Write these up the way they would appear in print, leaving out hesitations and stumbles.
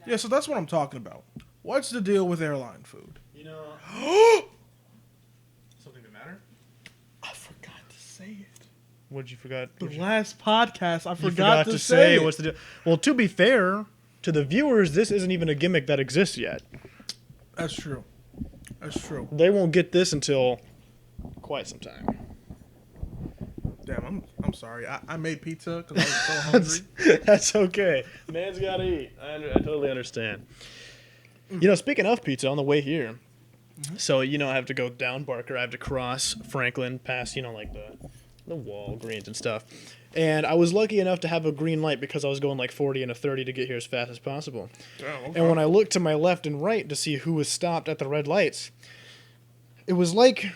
Yeah, so that's what I'm talking about. What's the deal with airline food? You know, something to matter? I forgot to say it. What'd you forget? The last podcast, I You forgot to say it. What's the deal? Well, to be fair to the viewers, this isn't even a gimmick that exists yet. That's true. That's true. They won't get this until quite some time. Damn, I'm sorry. I made pizza because I was so hungry. That's okay. Man's gotta eat. I totally understand. You know, speaking of pizza, on the way here, so, you know, I have to go down Barker. I have to cross Franklin, past, you know, like the Walgreens and stuff. And I was lucky enough to have a green light because I was going like 40 and a 30 to get here as fast as possible. Oh, okay. And when I looked to my left and right to see who was stopped at the red lights, it was like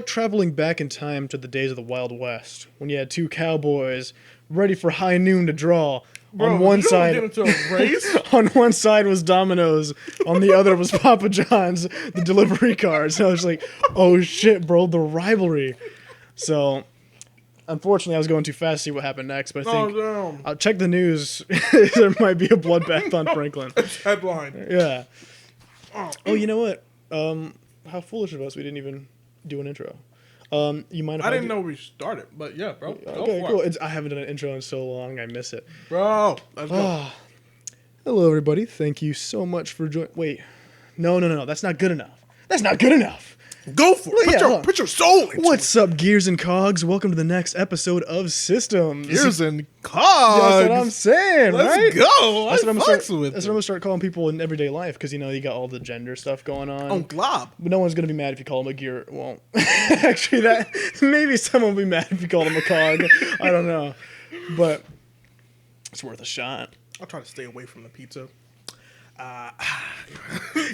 traveling back in time to the days of the Wild West when you had two cowboys ready for high noon to draw. Bro, on one side, get into a race? on one side was Domino's, on the other was Papa John's, the delivery cars. So I was like, "Oh shit, bro, the rivalry." So, unfortunately, I was going too fast to see what happened next. But I think I'll check the news. There might be a bloodbath on Franklin. Headline. Yeah. Oh, you know what? How foolish of us! We didn't even do an intro. You mind if I didn't know we started, but yeah, bro. Okay, cool. I haven't done an intro in so long. I miss it. Bro, let's go. Hello, everybody. Thank you so much for joining. Wait. No. That's not good enough. That's not good enough. Go for it. Put your soul into What's up, Gears and Cogs? Welcome to the next episode of Systems. Gears and Cogs. That's what I'm saying, Let's right? go. That's what I'm going to start calling people in everyday life because, you know, you got all the gender stuff going on. Oh, glob. But no one's going to be mad if you call them a gear. Well, actually, maybe someone will be mad if you call them a cog. I don't know. But it's worth a shot. I'll try to stay away from the pizza.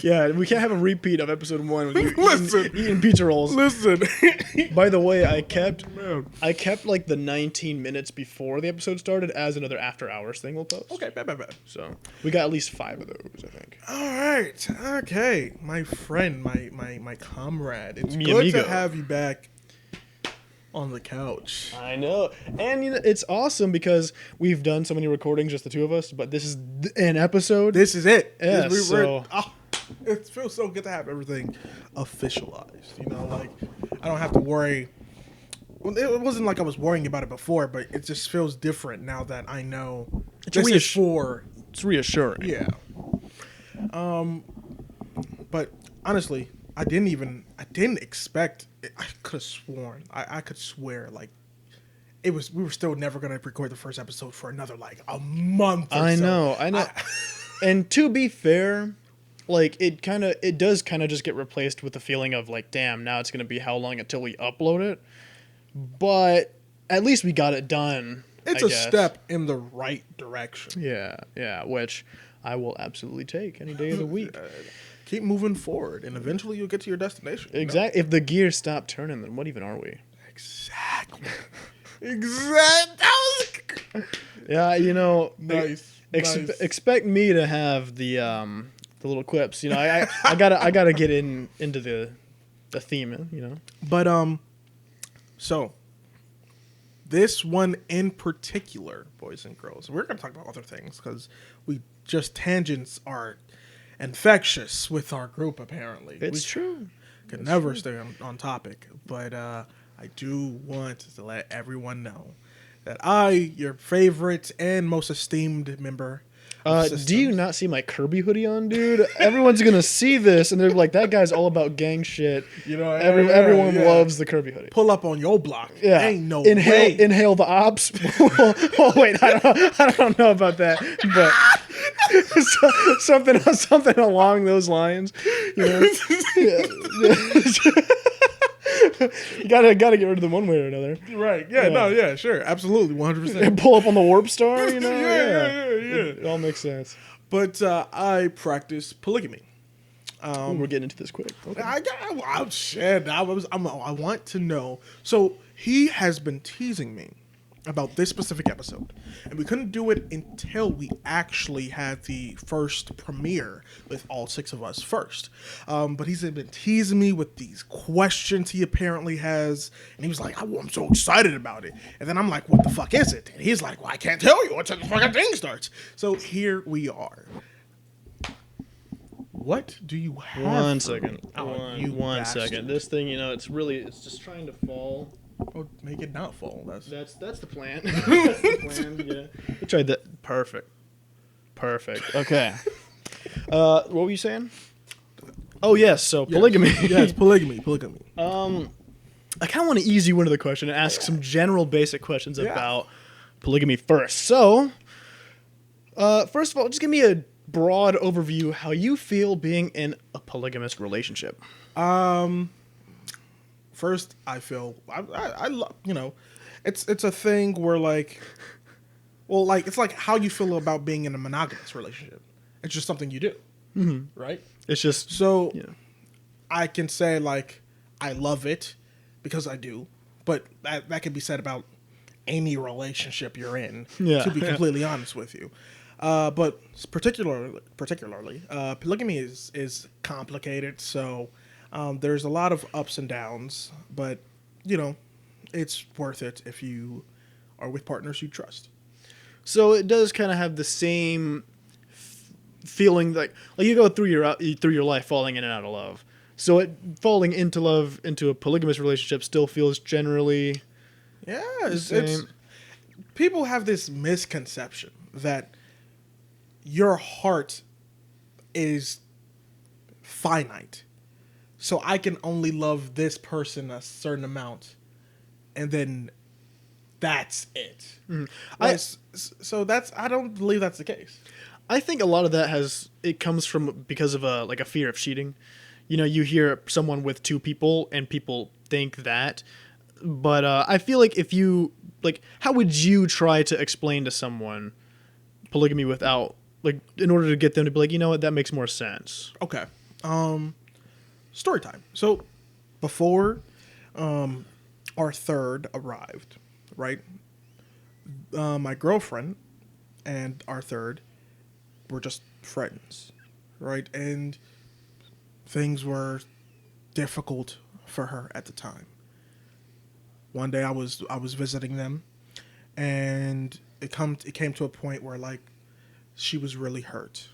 Yeah, we can't have a repeat of episode 1 with you eating pizza rolls. Listen. By the way, I kept like the 19 minutes before the episode started as another after hours thing we'll post. Okay, bad. So we got at least 5 of those, I think. All right. Okay. My friend, my comrade. It's Mi good amigo. to have you back on the couch. I know. And you know, it's awesome because we've done so many recordings, just the two of us, but this is an episode. This is it. Yeah, It feels so good to have everything officialized. You know, like, I don't have to worry. Well, it wasn't like I was worrying about it before, but it just feels different now that I know It's reassuring. Yeah. But honestly, I didn't expect. I could have sworn. I could swear like we were still never gonna record the first episode for another like a month. Or I so. know. And to be fair, like it does kind of just get replaced with the feeling of like, damn, now it's gonna be how long until we upload it. But at least we got it done. It's a step in the right direction. Yeah, which I will absolutely take any day of the week. Keep moving forward, and eventually you'll get to your destination. Exactly. If the gears stop turning, then what even are we? Exactly. Yeah, you know. Nice. Expect me to have the little quips. You know, I gotta get into the theme. You know. But so this one in particular, boys and girls, we're gonna talk about other things because tangents are infectious with our group. Apparently, it's true. Could never stay on topic, but I do want to let everyone know that your favorite and most esteemed member. Do you not see my Kirby hoodie on, dude? Everyone's gonna see this and they're like, "That guy's all about gang shit." You know, everyone loves the Kirby hoodie. Pull up on your block. Yeah, ain't no way. Inhale the ops. Oh wait, I don't know about that, but something along those lines. You know? You gotta get rid of them one way or another. Right. Yeah. No. Yeah. Sure. Absolutely. 100%. And pull up on the warp star. You know. Yeah. It all makes sense. But I practice polygamy. We're getting into this quick. Okay. I want to know. So he has been teasing me about this specific episode, and we couldn't do it until we actually had the first premiere with all 6 of us first. But he's been teasing me with these questions he apparently has, and he was like, I'm so excited about it. And then I'm like, what the fuck is it? And he's like, well, I can't tell you until the fucking thing starts. So here we are. What do you have? One for second. me? Oh, you One bastard. second. This thing, it's just trying to fall. Oh, make it not fall. That's That's the plan. That's the plan. Yeah. We tried that. Perfect. Okay. What were you saying? Oh yes. So polygamy. Yes, polygamy. I kind of want to ease you into the question and ask some general basic questions Yeah. about polygamy first. So, first of all, just give me a broad overview how you feel being in a polygamous relationship. First, I feel I love, it's a thing where like, well, like it's like how you feel about being in a monogamous relationship. It's just something you do, right? It's just So yeah. I can say like I love it because I do, but that can be said about any relationship you're in. Yeah. To be completely honest with you, but particularly, polygamy is complicated. So there's a lot of ups and downs, but it's worth it if you are with partners you trust. So it does kind of have the same feeling like you go through your life falling in and out of love. So falling into love into a polygamous relationship still feels generally Yeah, the it's same. people have this misconception that your heart is finite. So I can only love this person a certain amount, and then that's it. So I don't believe that's the case. I think a lot of that comes from because of a fear of cheating. You hear someone with two people and people think that, but I feel like if you how would you try to explain to someone polygamy without in order to get them to be like, you know what, that makes more sense. Okay. Story time. So before our third arrived, right? My girlfriend and our third were just friends, right? And things were difficult for her at the time. One day I was visiting them, and it came to a point where like she was really hurt,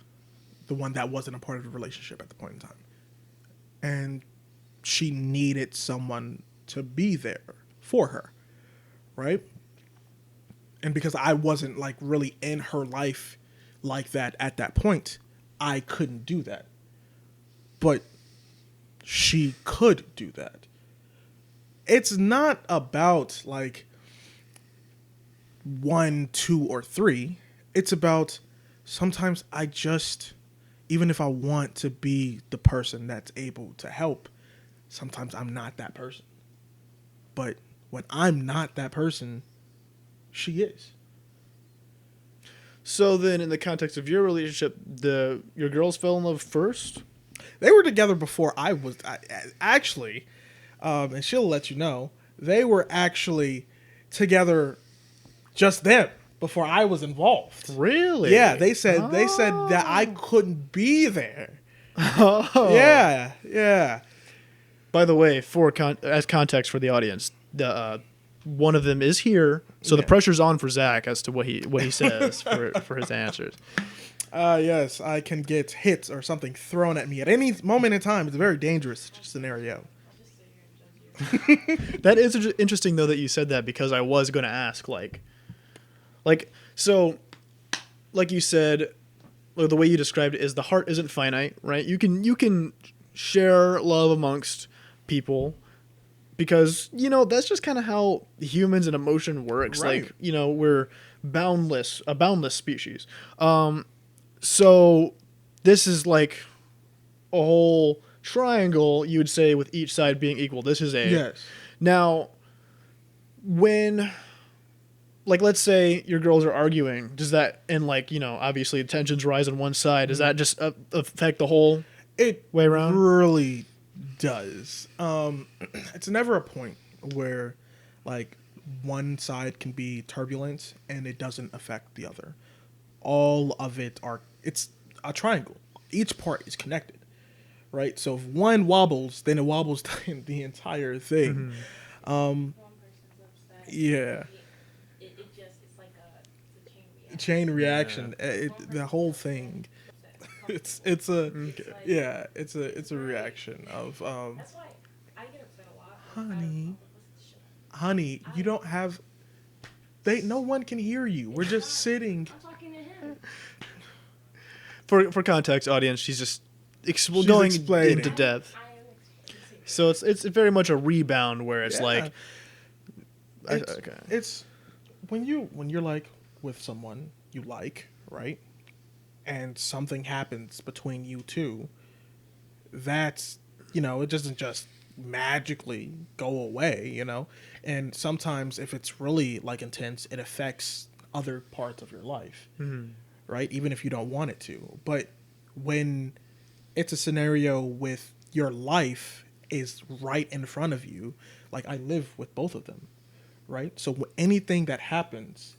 the one that wasn't a part of the relationship at the point in time, and she needed someone to be there for her, right? And because I wasn't like really in her life like that at that point, I couldn't do that. But she could do that. It's not about like 1, 2, or 3. It's about sometimes I just, even if I want to be the person that's able to help, sometimes I'm not that person. But when I'm not that person, she is. So then, in the context of your relationship, your girls fell in love first. They were together before I was. Actually, and she'll let you know, they were actually together just then before I was involved. Really? Yeah, they said that I couldn't be there. Oh. Yeah. By the way, as context for the audience, one of them is here, so the pressure's on for Zach as to what he says for his answers. Yes, I can get hit or something thrown at me at any moment in time. It's a very dangerous scenario. That is interesting though that you said that, because I was going to ask so like you said, the way you described it is the heart isn't finite, right? You can share love amongst people because that's just kind of how humans and emotion works. Right. We're a boundless species. So this is like a whole triangle, you would say, with each side being equal. This is a Yes. Now, when let's say your girls are arguing, does that, and obviously tensions rise on one side, does that just affect the whole It way around? really does. It's never a point where like one side can be turbulent and it doesn't affect the other. All of it's a triangle. Each part is connected, right? So if one wobbles, then it wobbles the entire thing. One person's upset. Yeah. It's like a chain reaction. Chain reaction. The whole thing. it's a Okay. yeah, it's a reaction of That's why I get upset a lot. honey, honey, you don't have no one can hear you. We're just sitting. I'm talking to him. For context, audience, she's just She's going explaining. into depth. I am explaining. So it's very much a rebound where it's Yeah. like, It's, it's when you're like with someone you like, right? And something happens between you two, that's, it doesn't just magically go away, And sometimes if it's really like intense, it affects other parts of your life, right? Even if you don't want it to. But when it's a scenario with your life is right in front of you, like I live with both of them, right? So anything that happens,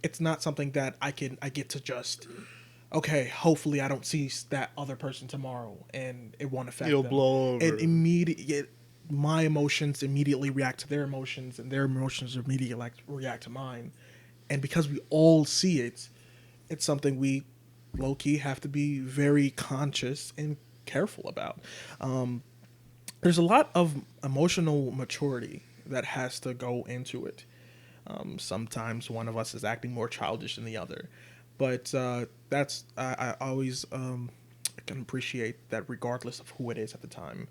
it's not something that I get to just, okay, hopefully I don't see that other person tomorrow and it won't affect It'll them. blow over. My emotions immediately react to their emotions and their emotions immediately react to mine. And because we all see it, it's something we low-key have to be very conscious and careful about. There's a lot of emotional maturity that has to go into it. Sometimes one of us is acting more childish than the other, but that's I always can appreciate that regardless of who it is at the time,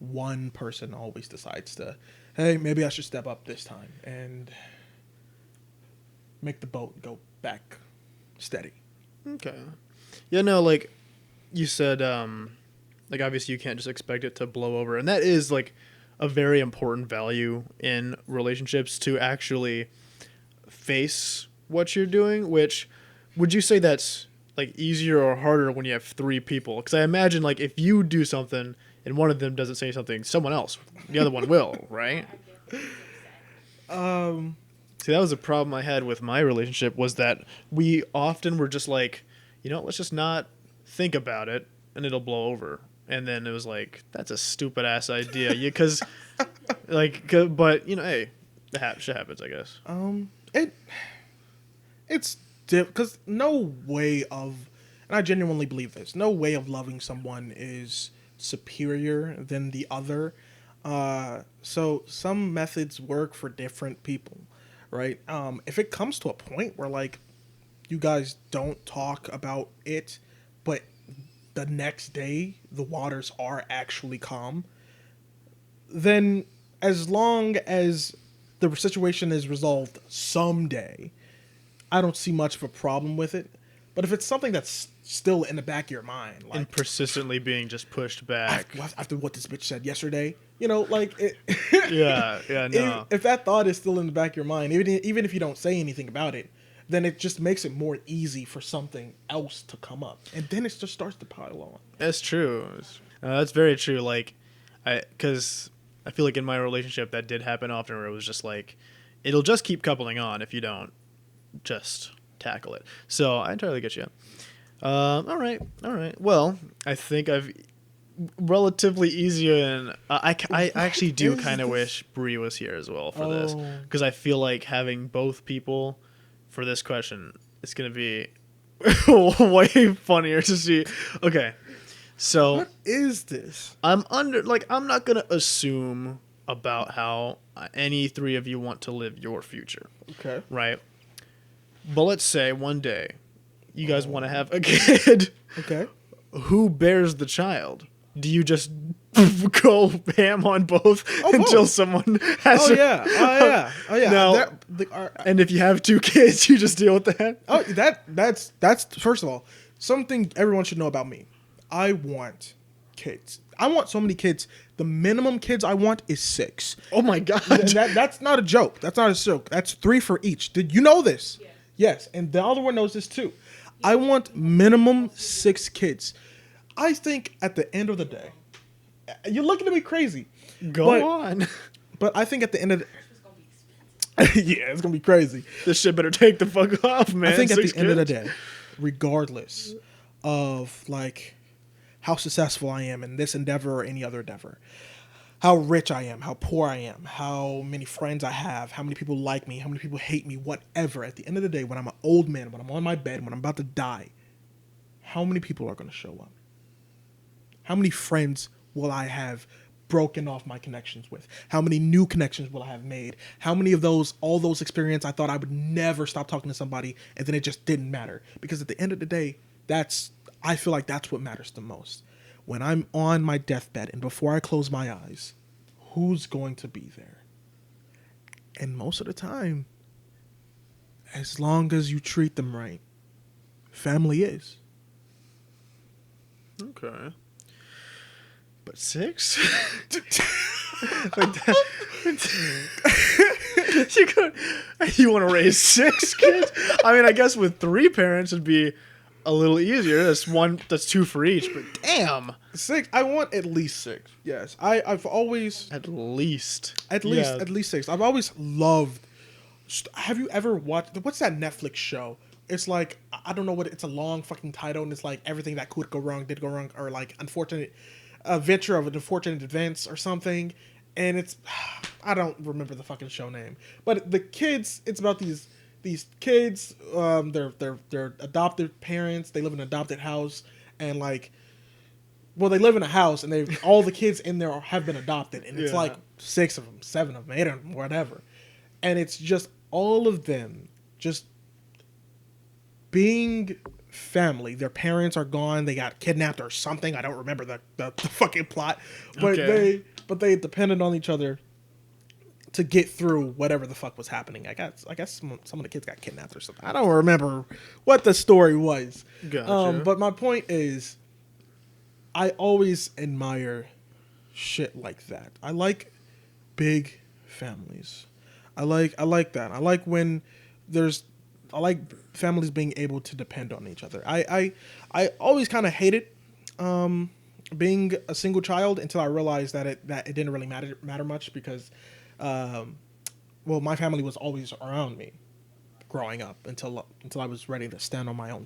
one person always decides to, hey, maybe I should step up this time and make the boat go back steady. Okay. Yeah, no, like you said, like obviously you can't just expect it to blow over, and that is like a very important value in relationships, to actually face what you're doing. Which, would you say that's like easier or harder when you have three people? Because I imagine like if you do something and one of them doesn't say something, someone else, the other one will, right? See, that was a problem I had with my relationship, was that we often were just like, let's just not think about it and it'll blow over. And then it was like, that's a stupid ass idea. Because, but, hey, shit happens, I guess. It's because no way of, and I genuinely believe this, no way of loving someone is superior than the other. So some methods work for different people, right? If it comes to a point where like you guys don't talk about it, but the next day the waters are actually calm, then as long as the situation is resolved someday, I don't see much of a problem with it. But if it's something that's still in the back of your mind, like, and persistently being just pushed back. after what this bitch said yesterday, like it, Yeah, no. if that thought is still in the back of your mind, even if you don't say anything about it, then it just makes it more easy for something else to come up, and then it just starts to pile on. That's true. That's very true. Like, because I feel like in my relationship that did happen often, where it was just like, it'll just keep coupling on if you don't just tackle it. So I entirely get you. All right. Well, I think I've relatively easier, and I actually do kind of wish Bree was here as well for this, because I feel like having both people for this question, it's gonna be way funnier to see. Okay, so What is this? I'm not gonna assume about how any three of you want to live your future, Okay. right? But let's say one day you guys want to have a kid. Okay. Who bears the child? Do you just go ham on both until both. someone has? Oh yeah. Now, and if you have two kids, you just deal with that. Oh, that's first of all something everyone should know about me. I want kids. I want so many kids. The minimum kids I want is 6. Oh my god! That's not a joke. That's not a joke. That's 3 for each. Did you know this? Yeah. Yes, and the other one knows this too. I want minimum 6 kids. I think at the end of the day, you're looking at me crazy. Go on. But I think at the end of the Christmas gonna be expensive. yeah, it's gonna be crazy. This shit better take the fuck off, man. I think at 6 the end of the kids. day, regardless of like how successful I am in this endeavor or any other endeavor, how rich I am, how poor I am, how many friends I have, how many people like me, how many people hate me, whatever. At the end of the day, when I'm an old man, when I'm on my bed, when I'm about to die, how many people are going to show up? How many friends will I have broken off my connections with? How many new connections will I have made? How many of all those experiences I thought I would never stop talking to somebody, and then it just didn't matter? Because at the end of the day, I feel like that's what matters the most. When I'm on my deathbed and before I close my eyes, who's going to be there? And most of the time, as long as you treat them right, family is. Okay. But 6? Like that. You want to raise 6 kids? I mean, I guess with 3 parents it'd be a little easier. That's 2 for each. But damn, 6. I want at least 6. Yes, I've always at least 6. I've always loved. Have you ever watched? What's that Netflix show? It's like, I don't know what. It's a long fucking title, and it's like everything that could go wrong did go wrong, or like unfortunate adventure of an unfortunate events or something. And it's, I don't remember the fucking show name, but the kids. It's about these kids. They're adopted parents. They live in an adopted house, and like, well, they live in a house, and all the kids in there have been adopted, and it's like 6 of them, 7 of them, 8 of them, whatever, and it's just all of them just being family. Their parents are gone. They got kidnapped or something. I don't remember the fucking plot, but they depended on each other to get through whatever the fuck was happening. I guess some of the kids got kidnapped or something. I don't remember what the story was. Gotcha. But my point is, I always admire shit like that. I like big families. I like that. I like when I like families being able to depend on each other. I always kind of hated being a single child until I realized that it didn't really matter much because, well, my family was always around me growing up until I was ready to stand on my own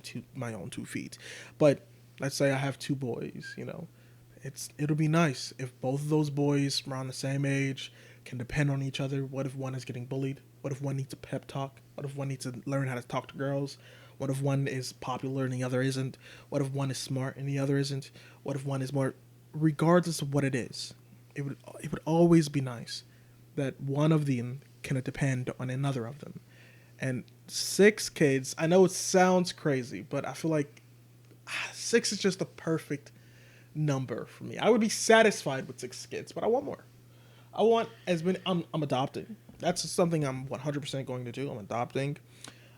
two feet. But let's say I have 2 boys, it'll be nice if both of those boys around the same age can depend on each other. What if one is getting bullied? What if one needs a pep talk? What if one needs to learn how to talk to girls? What if one is popular and the other isn't? What if one is smart and the other isn't? What if one is more? Regardless of what it is, it would always be nice that one of them can depend on another of them. And 6 kids, I know it sounds crazy, but I feel like 6 is just the perfect number for me. I would be satisfied with 6 kids, but I want more. I want as many. I'm adopting. That's something I'm 100% going to do. I'm adopting.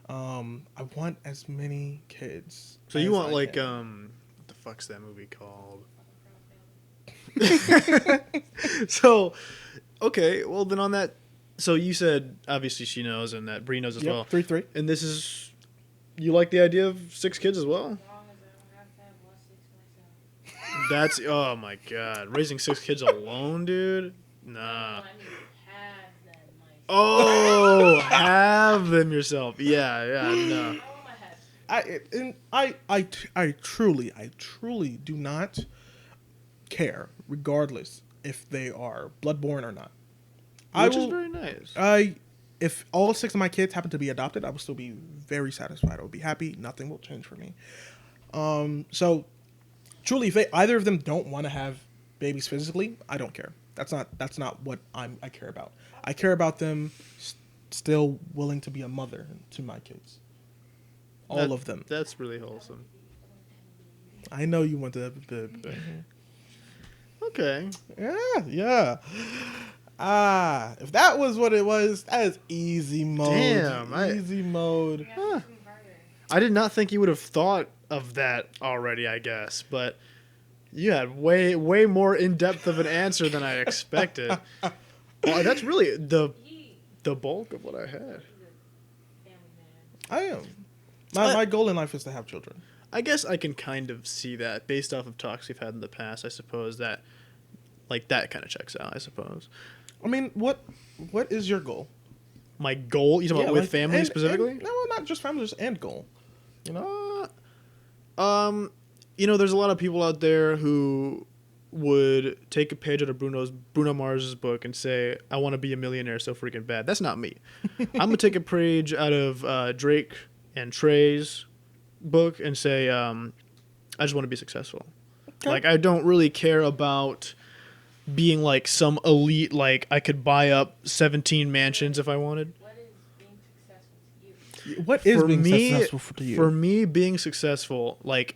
I want as many kids. So you want what the fuck's that movie called? So, okay, well then on that, so you said obviously she knows and that Bree knows as well. 3-3. And this is, you like the idea of 6 kids as well? As long as I don't have to have all 6 myself. That's, oh my god, raising 6 kids alone, dude? Nah. I mean, have them myself. Oh, have them yourself. Yeah, no. I want my head. I truly do not care, regardless if they are bloodborne or not. Which is very nice. If all 6 of my kids happen to be adopted, I will still be very satisfied. I will be happy. Nothing will change for me. So truly, if either of them don't want to have babies physically, I don't care. That's not what I care about. I care about them still willing to be a mother to my kids. All of them. That's really wholesome. I know you want to. Okay. Yeah. If that was what it was, that is easy mode. Damn, easy mode. You have to think harder. I did not think you would have thought of that already, I guess, but you had way more in depth of an answer than I expected. Well, that's really the bulk of what I had. Family man. I am. My goal in life is to have children. I guess I can kind of see that based off of talks we've had in the past. I suppose that, like, that kind of checks out. I suppose. I mean, what is your goal? My goal? You talking about with like, family and- specifically? and- no, not just family, just end goal. You know. There's a lot of people out there who would take a page out of Bruno Mars's book and say, "I want to be a millionaire so freaking bad." That's not me. I'm gonna take a page out of Drake and Trey's book and say, I just want to be successful. Okay. Like, I don't really care about being like some elite, like I could buy up 17 mansions if I wanted. What is being successful to you? What is For being me, successful to you? for me, being successful, like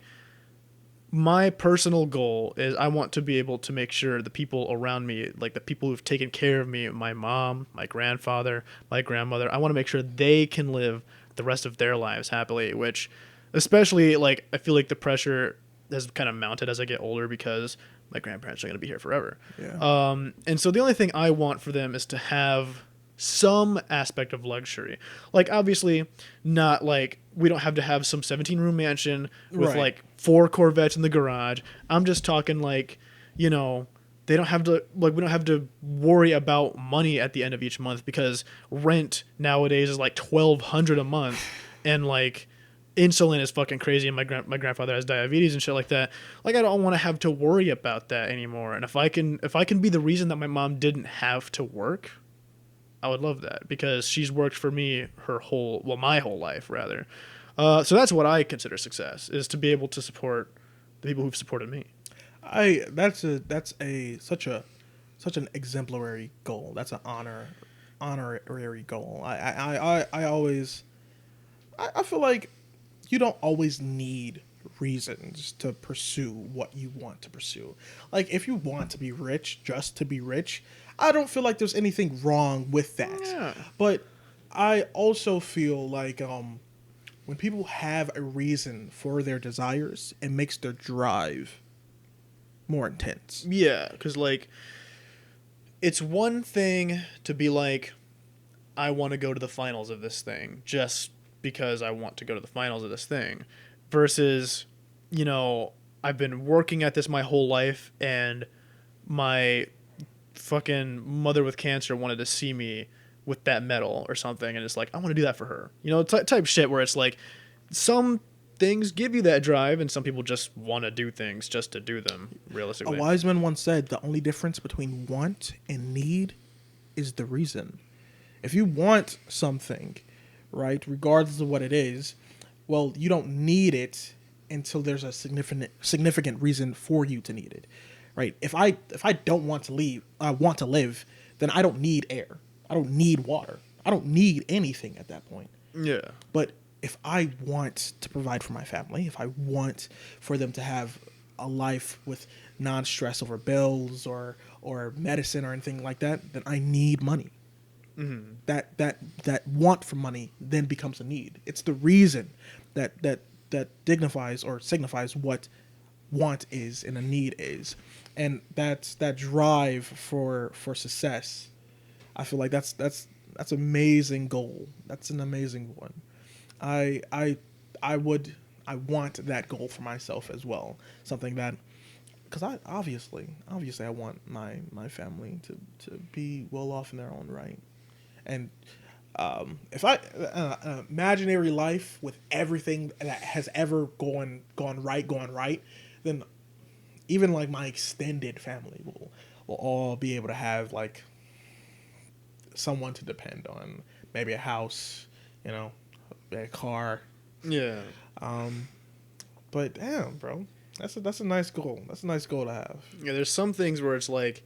my personal goal is I want to be able to make sure the people around me, like the people who've taken care of me, my mom, my grandfather, my grandmother, I want to make sure they can live the rest of their lives happily, which especially like I feel like the pressure has kind of mounted as I get older because my grandparents are going to be here forever. Yeah. And so the only thing I want for them is to have some aspect of luxury. Like, obviously, not like we don't have to have some 17-room mansion with Right. like 4 Corvettes in the garage. I'm just talking like, you know, they don't have to, like, we don't have to worry about money at the end of each month because rent nowadays is like $1,200 a month, and like insulin is fucking crazy, and my grandfather has diabetes and shit like that. Like, I don't want to have to worry about that anymore. And if I can be the reason that my mom didn't have to work, I would love that, because she's worked for me my whole life rather. So that's what I consider success, is to be able to support the people who've supported me. That's such an exemplary goal. That's an honorary goal. I always I feel like you don't always need reasons to pursue what you want to pursue. Like, if you want to be rich just to be rich, I don't feel like there's anything wrong with that. Yeah. But I also feel like when people have a reason for their desires, it makes their drive more intense. Yeah, because like it's one thing to be like, I want to go to the finals of this thing just because I want to go to the finals of this thing, versus, you know, I've been working at this my whole life, and my fucking mother with cancer wanted to see me with that medal or something, and it's like, I want to do that for her, you know, type shit, where it's like some things give you that drive and some people just want to do things just to do them, A realistically. wise man once said the only difference between want and need is the reason. If you want something, right, regardless of what it is, well, you don't need it until there's a significant reason for you to need it, right? If I don't want to leave, I want to live, then I don't need air. I don't need water. I don't need anything at that point. Yeah. But if I want to provide for my family, if I want for them to have a life with non-stress over bills or medicine or anything like that, then I need money. Mm-hmm. That want for money then becomes a need. It's the reason that dignifies or signifies what want is and a need is, and that's that drive for success. I feel like that's amazing goal. That's an amazing one. I want that goal for myself as well. Something that, because I obviously I want my family to be well off in their own right. And if I imaginary life with everything that has ever gone right, then even like my extended family will all be able to have like someone to depend on, maybe a house, you know, a car. Yeah. But damn, bro, that's a nice goal. That's a nice goal to have. Yeah, there's some things where it's like,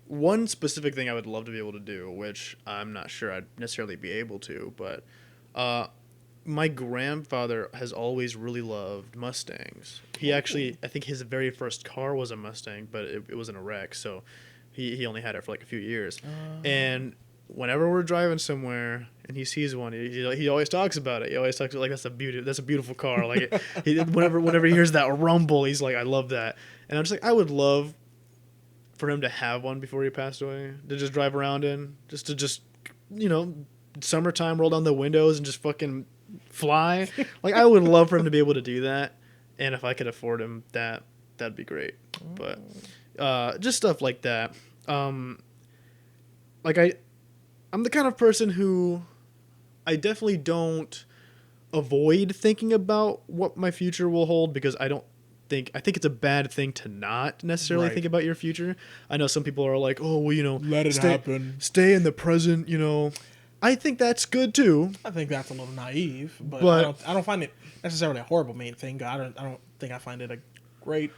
one specific thing I would love to be able to do, which I'm not sure I'd necessarily be able to, but my grandfather has always really loved Mustangs. He actually, I think his very first car was a Mustang, but it was in a wreck, so he only had it for like a few years. And whenever we're driving somewhere and he sees one, he always talks about it. He always talks like, that's a beautiful car. Like whenever he hears that rumble, he's like, I love that. And I'm just like, I would love for him to have one before he passed away, to just drive around in, just you know, summertime, roll down the windows and just fucking fly. Like, I would love for him to be able to do that, and if I could afford him that, that'd be great. But just stuff like that. Like I'm the kind of person who I definitely don't avoid thinking about what my future will hold, because I think it's a bad thing to not necessarily Right. think about your future. I know some people are like, oh, well, you know, Let it happen. stay in the present, you know. I think that's good too. I think that's a little naive, but, But- I don't find it necessarily a horrible main thing. I don't think I find it a great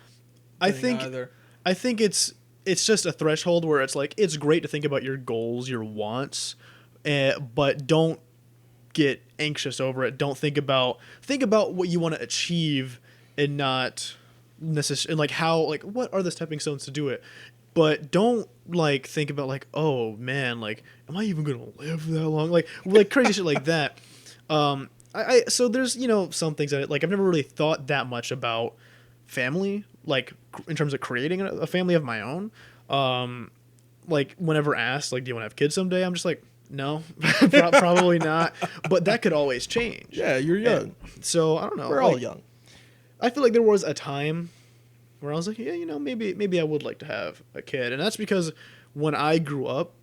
I thing think either. I think it's just a threshold where it's like it's great to think about your goals, your wants, but don't get anxious over it. Don't think about what you want to achieve and not necessarily like how like what are the stepping stones to do it. But don't like think about like, oh man, like am I even gonna live that long? Like crazy shit like that. I so there's some things that like I've never really thought that much about family, like in terms of creating a family of my own. Like whenever asked like do you want to have kids someday, I'm just like no, probably not. But that could always change. Yeah, you're young. So I don't know. We're all young. I feel like there was a time where I was like, yeah, maybe I would like to have a kid, and that's because when I grew up,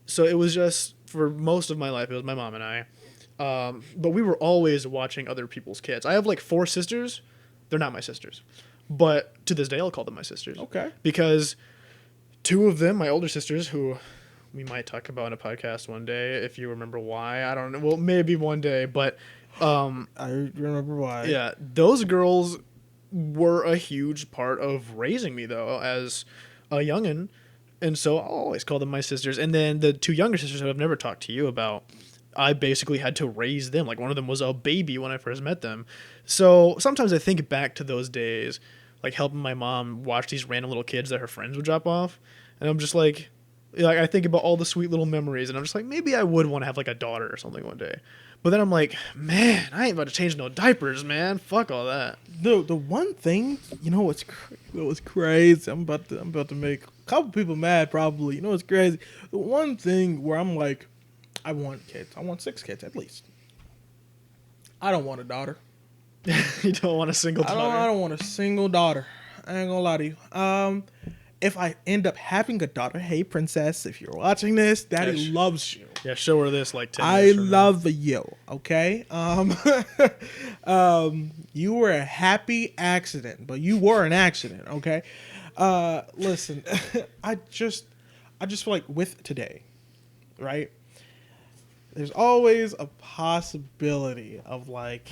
so it was just for most of my life it was my mom and I, but we were always watching other people's kids. I have like 4 sisters. They're not my sisters, but to this day I'll call them my sisters. Okay. Because 2 of them, my older sisters, who we might talk about in a podcast one day if you remember why. I don't know. Well, maybe one day, but I remember why. yeah, those girls were a huge part of raising me though as a youngin, and so I'll always call them my sisters. And then the 2 younger sisters that I've never talked to you about, I basically had to raise them. Like one of them was a baby when I first met them. So sometimes I think back to those days, like helping my mom watch these random little kids that her friends would drop off, and I'm just like I think about all the sweet little memories, and I'm just like maybe I would want to have like a daughter or something one day. But then I'm like, man, I ain't about to change no diapers, man. Fuck all that. The one thing, what's crazy? I'm about to make a couple people mad probably. You know what's crazy? The one thing where I'm like, I want kids. I want 6 kids at least. I don't want a daughter. You don't want a single daughter? I don't want a single daughter. I ain't gonna lie to you. If I end up having a daughter, hey princess, if you're watching this, daddy Yes. loves you. Yeah, show her this like 10 I years from now. love you, okay? You were a happy accident, but you were an accident, okay? Listen, I just feel like with today, right? There's always a possibility of like,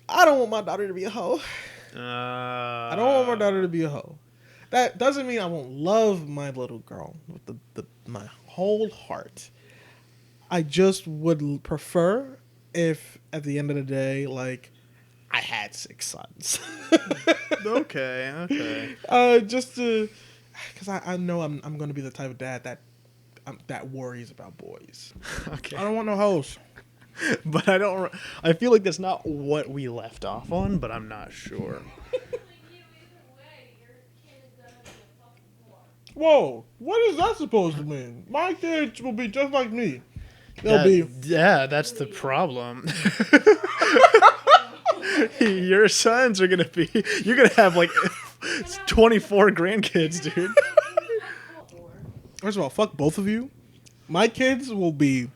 I don't want my daughter to be a hoe. I don't want my daughter to be a hoe. That doesn't mean I won't love my little girl with my whole heart. I just would prefer if at the end of the day, like, I had 6 sons. Okay. Just to, because I know I'm going to be the type of dad that worries about boys. Okay. I don't want no hoes. But I feel like that's not what we left off on, but I'm not sure. Whoa, what is that supposed to mean? My kids will be just like me. They'll be. Yeah, that's the problem. Your sons are gonna be. You're gonna have like 24 grandkids, dude. First of all, fuck both of you. My kids will be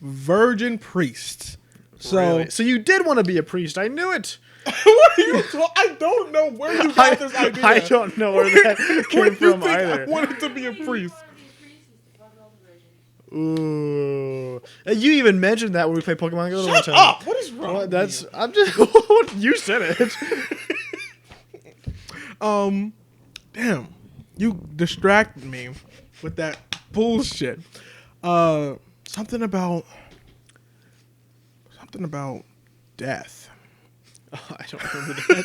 virgin priests. So, Really? So you did want to be a priest. I knew it. what are you I don't know where you got this idea. I don't know where that came Where do you from think either. I wanted to be a priest. Ooh. You even mentioned that when we played Pokemon Go the one Shut time. up! What is wrong? Well, with you? I'm just. You said it. Damn, you distracted me with that bullshit. Something about death. I don't remember that.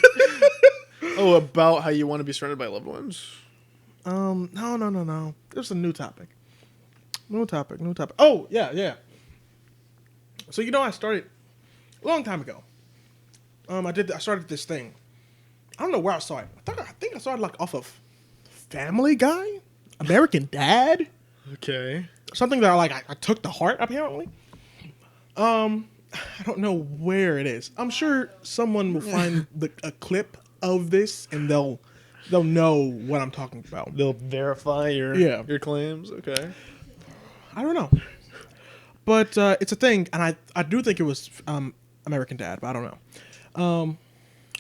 Oh, about how you want to be surrounded by loved ones? No. There's a new topic. New topic. Oh, yeah. So I started a long time ago. I started this thing. I don't know where I saw it. I think I saw it like off of Family Guy, American Dad, Okay. something that I took to heart apparently. I don't know where it is. I'm sure someone will find a clip of this and they'll know what I'm talking about. They'll verify your claims. Okay. I don't know. But it's a thing, and I do think it was American Dad, but I don't know.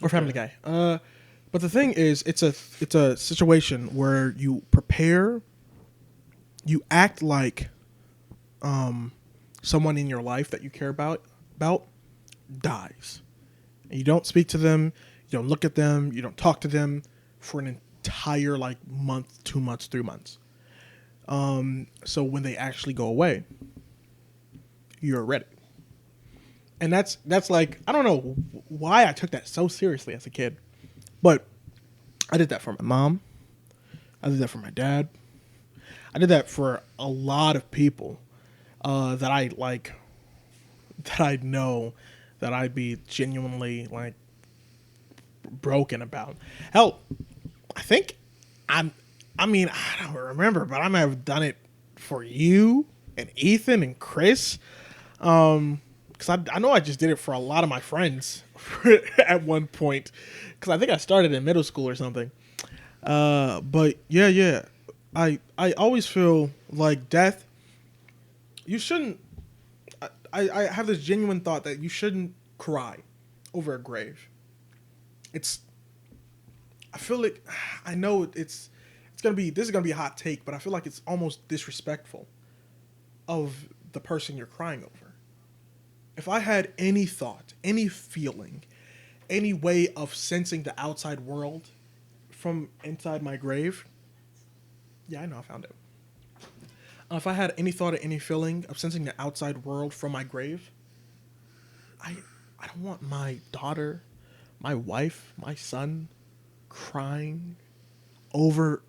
Or Family Guy. But the thing is, it's a situation where you prepare you act like someone in your life that you care about dies. And you don't speak to them, you don't look at them, you don't talk to them for an entire like month, 2 months, 3 months. So when they actually go away, you're ready. And that's like, I don't know why I took that so seriously as a kid, but I did that for my mom. I did that for my dad. I did that for a lot of people that I like, that I know, that I'd be genuinely like broken about. Hell, I think I mean, I don't remember, but I might have done it for you and Ethan and Chris. Because I know I just did it for a lot of my friends at one point. Because I think I started in middle school or something. But yeah. I always feel like death, you shouldn't. I have this genuine thought that you shouldn't cry over a grave. I feel like, I know this is gonna be a hot take, but I feel like it's almost disrespectful of the person you're crying over. If I had any thought, any feeling, any way of sensing the outside world from inside my grave, yeah, I know I found it. If I had any thought or any feeling of sensing the outside world from my grave, I I don't want my daughter, my wife, my son crying over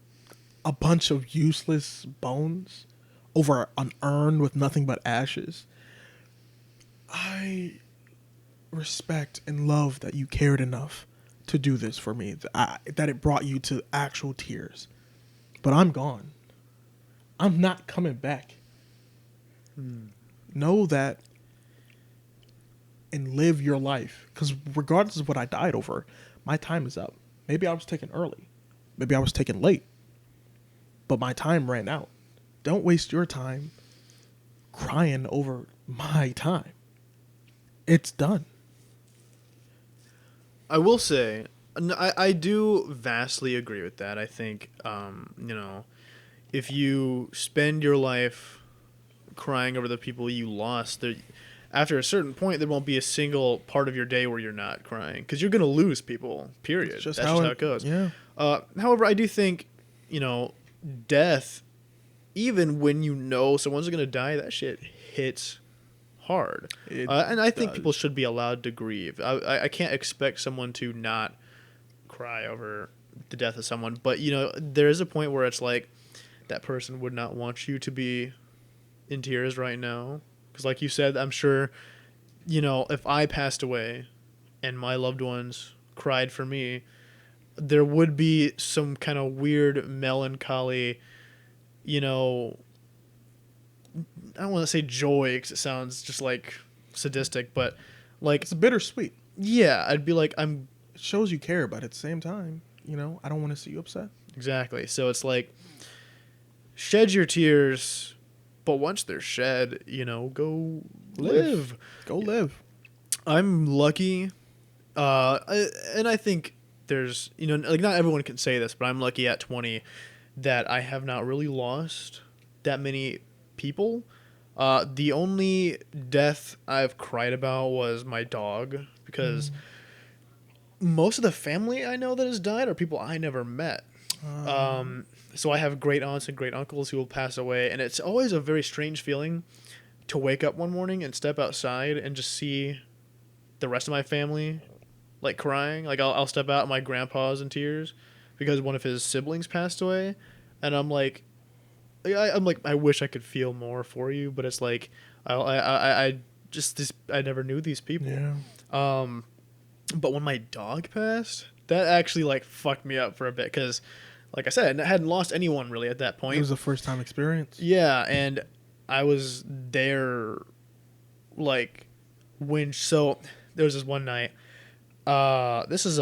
a bunch of useless bones, over an urn with nothing but ashes. I respect and love that you cared enough to do this for me, that it brought you to actual tears. But I'm gone. I'm not coming back. Know that and live your life. Because regardless of what I died over, my time is up. Maybe I was taken early. Maybe I was taken late. But my time ran out. Don't waste your time crying over my time. It's done. I will say, I do vastly agree with that. I think, if you spend your life crying over the people you lost, after a certain point, there won't be a single part of your day where you're not crying, because you're going to lose people, period. That's just how it goes. Yeah. However, I do think, death, even when you know someone's going to die, that shit hits hard. And I think people should be allowed to grieve. I can't expect someone to not cry over the death of someone, but there is a point where it's like that person would not want you to be in tears right now, because like you said, I'm sure if I passed away and my loved ones cried for me, there would be some kind of weird melancholy, I don't want to say joy because it sounds just like sadistic, but like It's bittersweet. yeah, I'd be like, It shows you care, but at the same time, I don't want to see you upset. exactly. So it's like, shed your tears, but once they're shed, go live. Go live. I'm lucky, and I think there's, like not everyone can say this, but I'm lucky at 20 that I have not really lost that many people. The only death I've cried about was my dog, because most of the family I know that has died are people I never met. So I have great aunts and great uncles who will pass away, and it's always a very strange feeling to wake up one morning and step outside and just see the rest of my family like crying. Like I'll step out and my grandpa's in tears because one of his siblings passed away, and I'm like I wish I could feel more for you, but it's like I never knew these people. Yeah. But when my dog passed, that actually like fucked me up for a bit, because like I said, I hadn't lost anyone really at that point. It was a first time experience. Yeah, and I was there like so there was this one night. This is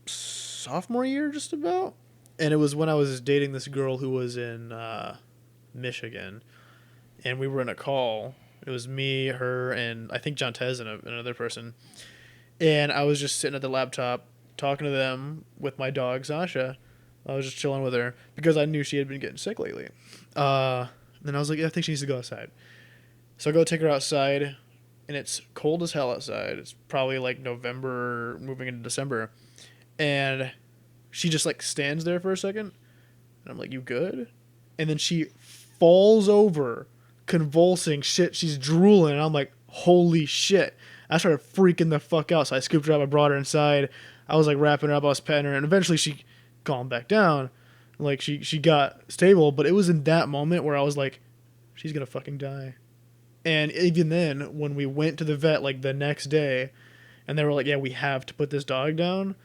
sophomore year just about. And it was when I was dating this girl who was in Michigan, and we were in a call. It was me, her, and I think John Tez and another person. And I was just sitting at the laptop talking to them with my dog Sasha, I was just chilling with her because I knew she had been getting sick lately. Then I was like, yeah, I think she needs to go outside. So I go take her outside, and it's cold as hell outside. It's probably like November, moving into December. And she just like stands there for a second. And I'm like, you good? And then she falls over, convulsing shit. She's drooling. And I'm like, holy shit. I started freaking the fuck out. So I scooped her up. I brought her inside. I was like wrapping her up. I was petting her. And eventually she calmed back down. Like she got stable. But it was in that moment where I was like, she's going to fucking die. And even then, when we went to the vet like the next day, and they were like, yeah, we have to put this dog down,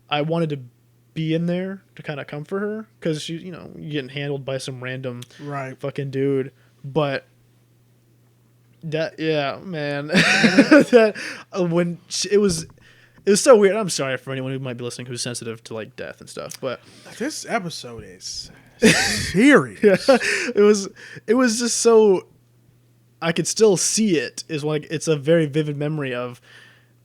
I wanted to be in there to kind of comfort her because she's, getting handled by some random fucking dude. But that, yeah, man, that it was so weird. I'm sorry for anyone who might be listening who's sensitive to like death and stuff, but this episode is serious. Yeah, it was just so. I could still see it. Is like it's a very vivid memory of,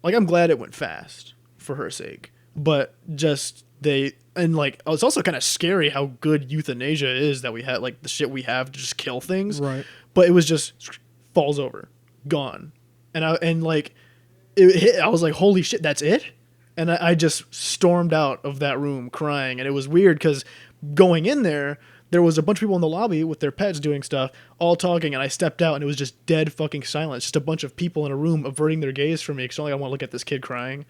like, I'm glad it went fast for her sake, but just it's also kind of scary how good euthanasia is that we had, like the shit we have to just kill things. Right. But it was just falls over, gone, and it hit. I was like, holy shit, that's it, and I just stormed out of that room crying, and it was weird because going in there. There was a bunch of people in the lobby with their pets doing stuff, all talking, and I stepped out, and it was just dead fucking silence. Just a bunch of people in a room averting their gaze from me because I want to look at this kid crying.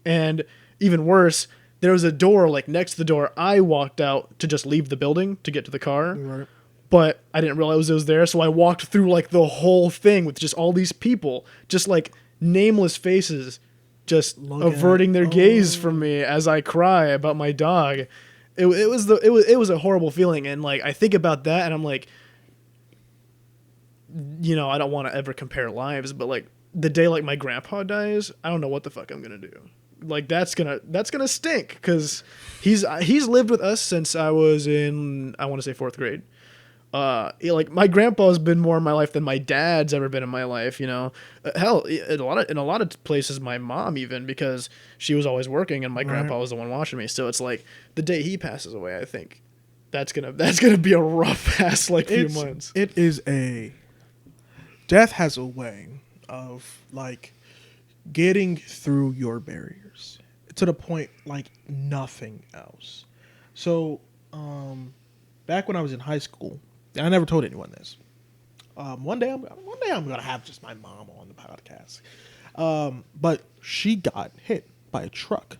And even worse, there was a door, like, next to the door. I walked out to just leave the building to get to the car, Right. but I didn't realize it was there, so I walked through, like, the whole thing with just all these people, just, like, nameless faces, just averting their gaze from me as I cry about my dog. It was a horrible feeling, and like I think about that, and I'm like, I don't want to ever compare lives, but like the day like my grandpa dies, I don't know what the fuck I'm gonna do. Like that's gonna stink because he's lived with us since I was in, I want to say, 4th grade. Like my grandpa's been more in my life than my dad's ever been in my life. Hell, in a lot of places, my mom even, because she was always working and my grandpa was the one watching me. So it's like the day he passes away, I think that's gonna be a rough ass few months. It is death has a way of like getting through your barriers to the point like nothing else. So, back when I was in high school. I never told anyone this. One day I'm gonna have just my mom on the podcast. But she got hit by a truck.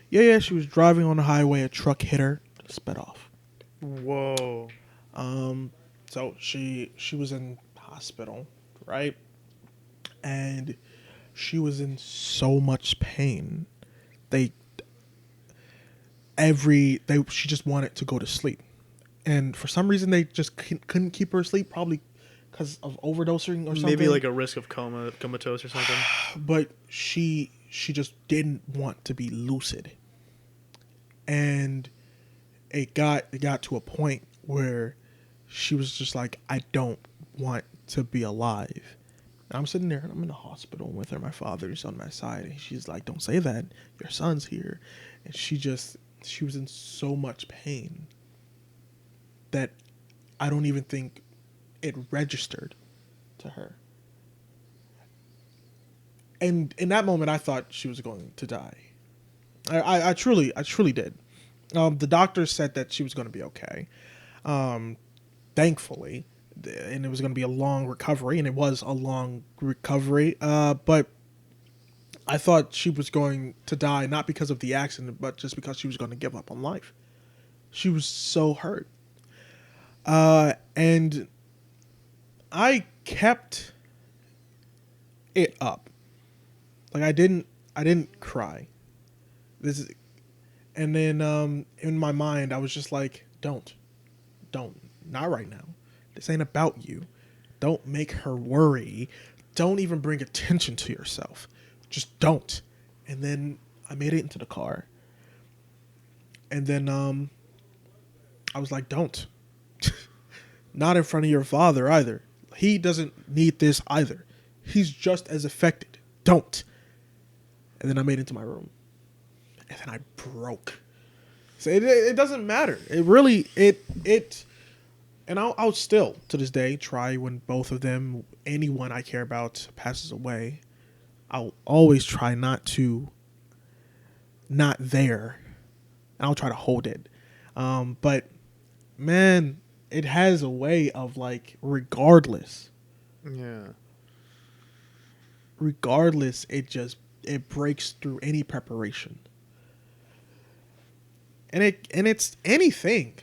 Yeah, she was driving on the highway. A truck hit her, sped off. Whoa. So she was in hospital, right? And she was in so much pain. She just wanted to go to sleep. And for some reason, they just couldn't keep her asleep, probably because of overdosing or something. Maybe like a risk of comatose or something. But she just didn't want to be lucid. And it got to a point where she was just like, I don't want to be alive. And I'm sitting there, and I'm in the hospital with her. My father's on my side. And she's like, don't say that. Your son's here. And she was in so much pain that I don't even think it registered to her. And in that moment, I thought she was going to die. I truly did. The doctor said that she was going to be okay. Thankfully, and it was going to be a long recovery, and it was a long recovery. But I thought she was going to die, not because of the accident, but just because she was going to give up on life. She was so hurt. And I kept it up. Like I didn't cry. And then in my mind I was just like, don't, not right now. This ain't about you. Don't make her worry. Don't even bring attention to yourself. Just don't. And then I made it into the car. And then I was like, don't. Not in front of your father either. He doesn't need this either. He's just as affected. Don't. And then I made it into my room. And then I broke. So it doesn't matter. It really it. And I'll still to this day try when both of them, anyone I care about passes away. I'll always try not there. And I'll try to hold it. But man, it has a way of like regardless, it breaks through any preparation. And it's anything.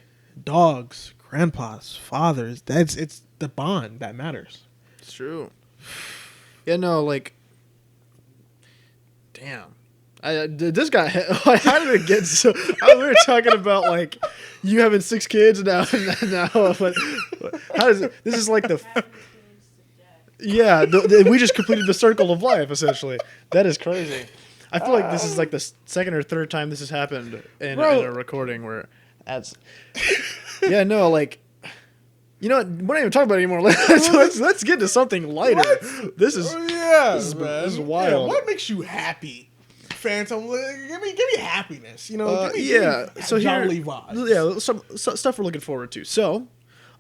Dogs, grandpas, fathers, it's the bond that matters. It's true. Yeah, no, like, damn. This guy, how did it get so? We were talking about like you having 6 kids now. But how does it? This is like the. Yeah, we just completed the circle of life essentially. That is crazy. I feel like this is like the second or third time this has happened in a recording where that's. Yeah, no, like. You know what? We're not even talking about it anymore. Let's get to something lighter. What? This is wild. Yeah, what makes you happy? Phantom, give me happiness. You know, give me so jolly vibes. Yeah, some stuff we're looking forward to. So,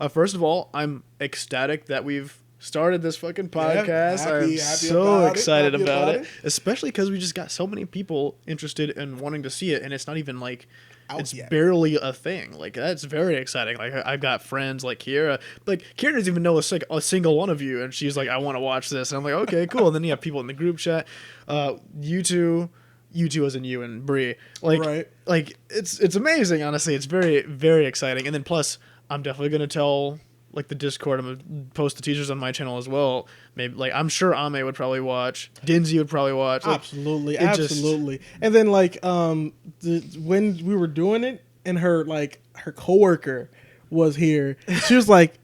first of all, I'm ecstatic that we've started this fucking podcast. I'm so excited about it, especially because we just got so many people interested in wanting to see it, and it's not even like it's barely a thing. Like that's very exciting. Like I've got friends like Kira. Like Kira doesn't even know a single one of you, and she's like, "I want to watch this," and I'm like, "Okay, cool." And then you have people in the group chat. You two as in you and Bree. Like, right. Like it's amazing. Honestly, it's very very exciting. And then plus, I'm definitely gonna tell. Like the Discord, I'm gonna post the teasers on my channel as well. Maybe like I'm sure Ame would probably watch. Dinzy would probably watch. Like, absolutely. And then like when we were doing it, and her coworker was here, she was like,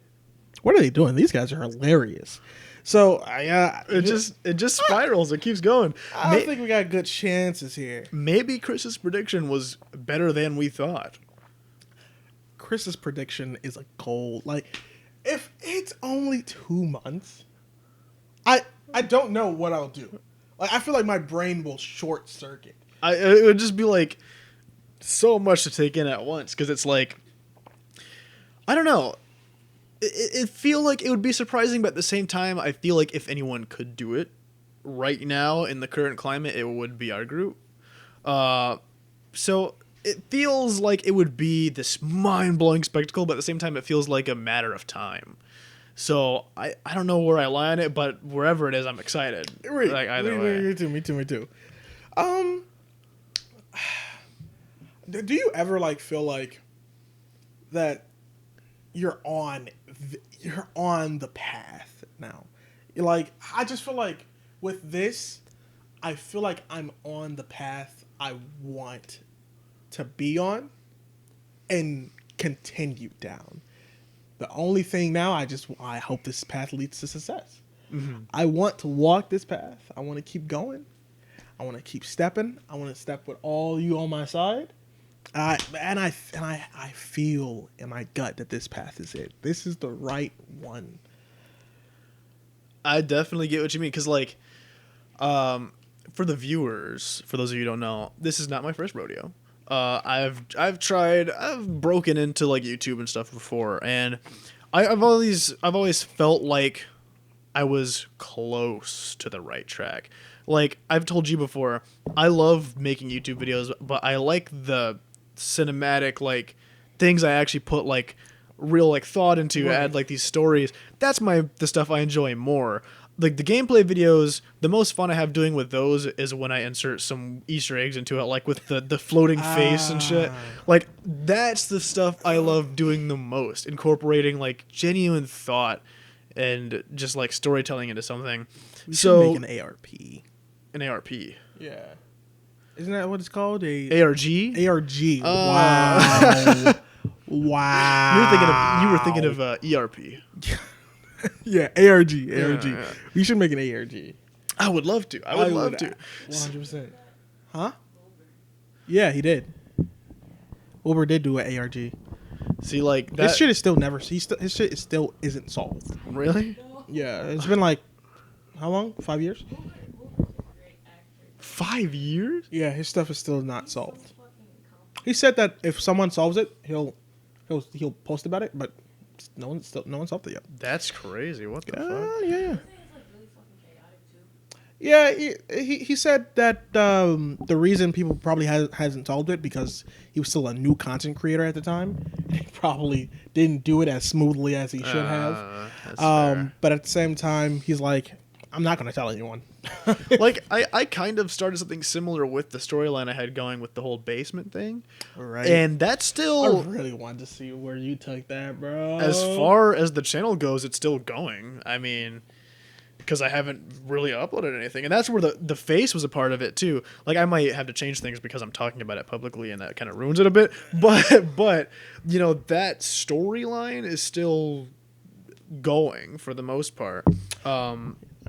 "What are they doing? These guys are hilarious." So it just spirals. It keeps going. I think we got good chances here. Maybe Chris's prediction was better than we thought. Chris's prediction is a gold. Like, if it's only 2 months, I don't know what I'll do. Like, I feel like my brain will short circuit. It would just be like so much to take in at once because it's like I don't know. It feel like it would be surprising, but at the same time, I feel like if anyone could do it right now in the current climate, it would be our group. So it feels like it would be this mind-blowing spectacle, but at the same time, it feels like a matter of time. So I don't know where I lie on it, but wherever it is, I'm excited. Like either way. Me too. Do you ever like feel like that you're on the path now? Like, I just feel like with this, I feel like I'm on the path I want to be on and continue down. The only thing now, I hope this path leads to success. Mm-hmm. I want to walk this path. I want to keep going. I want to keep stepping. I want to step with all you on my side. And I feel in my gut that this path is it. This is the right one. I definitely get what you mean, because like, for the viewers, for those of you who don't know, this is not my first rodeo. I've broken into like YouTube and stuff before, and I've always felt like I was close to the right track. Like I've told you before, I love making YouTube videos, but I like the cinematic like things I actually put like real like thought into, right. Add like these stories. That's the stuff I enjoy more. Like the gameplay videos, the most fun I have doing with those is when I insert some Easter eggs into it, like with the floating face and shit. Like that's the stuff I love doing the most, incorporating like genuine thought and just like storytelling into something. We should make an ARP. An ARP. Yeah. Isn't that what it's called? ARG? ARG. Wow. Wow. You were thinking of ERP. Yeah, ARG. Yeah. We should make an ARG. I would love to. I would love to. 100%. Huh? Yeah, he did. Wilbur did do an ARG. See, like that. His shit is still his shit still isn't solved. Really? Yeah, it's been like how long? 5 years? 5 years? Yeah, his stuff is still not solved. He said that if someone solves it, he'll post about it, but no one solved it yet. That's crazy. What the fuck? Yeah. I think it's like really fucking chaotic too. Yeah, he said that the reason people probably hasn't solved it because he was still a new content creator at the time. He probably didn't do it as smoothly as he should have. That's fair. But at the same time, he's like, I'm not gonna tell anyone. Like I kind of started something similar with the storyline I had going with the whole basement thing, Right. and that's I still really wanted to see where you took that, bro. as far as the channel goes. It's still going. I mean, because I haven't really uploaded anything, and that's where the face was a part of it too. Like I might have to change things because I'm talking about it publicly, and that kind of ruins it a bit. But you know that storyline is still going for the most part.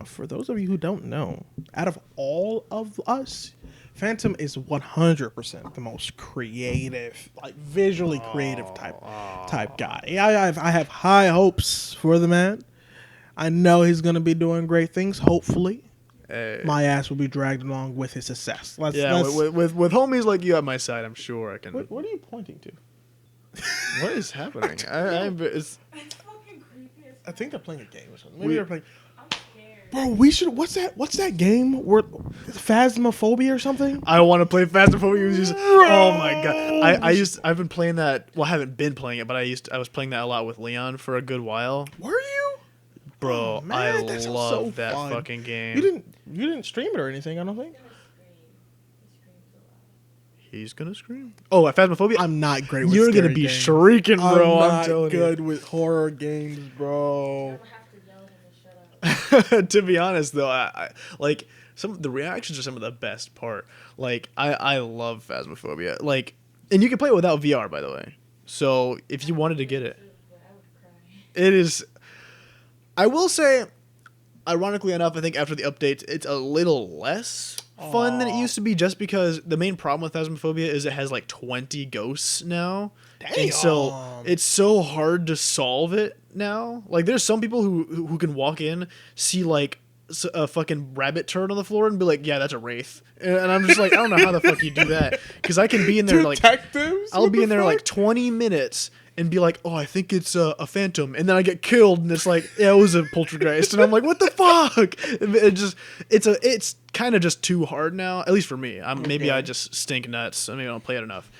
For those of you who don't know, out of all of us, Phantom is 100% the most creative, like visually creative type guy. Yeah, I have high hopes for the man. I know he's gonna be doing great things. Hopefully, my ass will be dragged along with his success. With homies like you at my side, I'm sure I can. What are you pointing to? What is happening? It's It's fucking creepy as I think they're playing a game or something. We- Maybe they're playing. I'm scared. Bro, we should. What's that game? Where Phasmophobia or something? I want to play Phasmophobia. Oh my god! I've been playing that. Well, I haven't been playing it, but I was playing that a lot with Leon for a good while. Were you? Bro, Oh, man, that I sounds love so that fun. fucking game. You didn't stream it or anything. I don't think. He's gonna scream. He screams so loud. He's gonna scream. Oh, at Phasmophobia, I'm not great. with you're gonna scary be games. shrieking, bro. I'm I'm not telling good with horror games, bro. I'm gonna have to yell at him to shut up. you. To be honest, though, I like the reactions are some of the best part. Like I love Phasmophobia. Like, and you can play it without VR, by the way. So if you wanted to get it, But I would cry. it is. I will say, ironically enough, I think after the updates, it's a little less fun than it used to be, just because the main problem with Phasmophobia is it has like 20 ghosts now. And so Damn. it's so hard to solve it now. Like there's some people who can walk in, see like a fucking rabbit turd on the floor and be like, yeah, that's a wraith. And I'm just like, I don't know how the fuck you do that. Because I can be in there like, Detectives? I'll What be the in there fuck? like 20 minutes and be like, oh, I think it's a phantom, and then I get killed, and it's like, yeah, it was a poltergeist, and I'm like, what the fuck? It's kind of just too hard now, at least for me. Maybe I just stink nuts. I mean, I don't play it enough.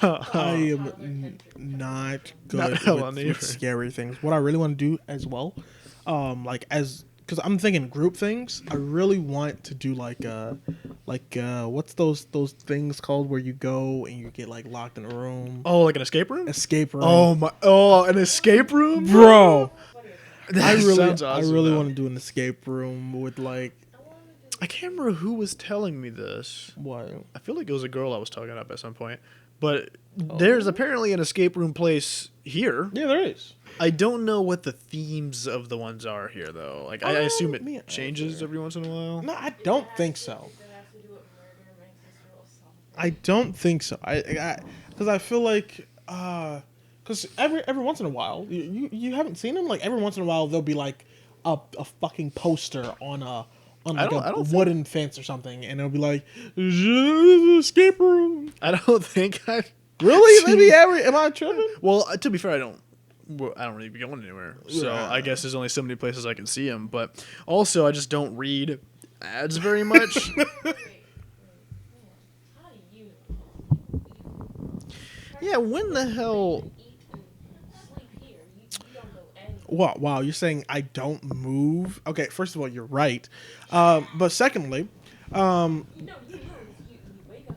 I am not good Not hella with neither. scary things. What I really want to do as well, because I'm thinking group things. I really want to do what's those things called where you go and you get like locked in a room, Oh, like an escape room? escape room. An escape room, bro! That I sounds awesome, really though. want to do an escape room with like I can't remember who was telling me this. what? I feel like it was a girl I was talking up at some point. But there's apparently an escape room place here. Yeah, there is. I don't know what the themes of the ones are here, though. Like, I assume me it changes every once in a while. No, I don't think so. That has to do with murder. My sister will solve it. I don't think so. Because I feel like because every once in a while you haven't seen them. Like every once in a while there'll be like a fucking poster on like I don't think- wooden fence or something, and it'll be like escape room. I don't think I Really? Maybe am I tripping? Well, to be fair, I don't really be going anywhere. So Right. I guess there's only so many places I can see them. But also, I just don't read ads very much. Wait. How do you Yeah, when the hell? eat and sleep here? You don't go anywhere. Wow, you're saying I don't move? Okay, first of all, you're right. But secondly, No, you move. You wake up.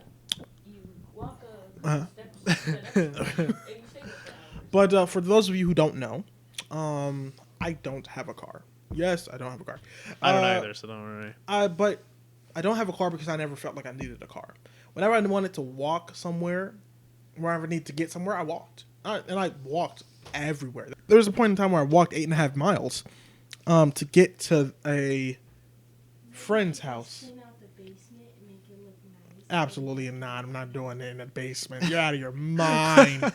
You walk a step, and you stay with that. but for those of you who don't know, I don't have a car. Yes, I don't have a car. I don't either, so don't worry. But I don't have a car because I never felt like I needed a car. Whenever I wanted to walk somewhere, wherever I need to get somewhere, I walked. And I walked everywhere. There was a point in time where I walked 8.5 miles to get to a friend's house. Clean out the basement and make it look nice. Absolutely not. I'm not doing it in the basement. You're out of your mind. I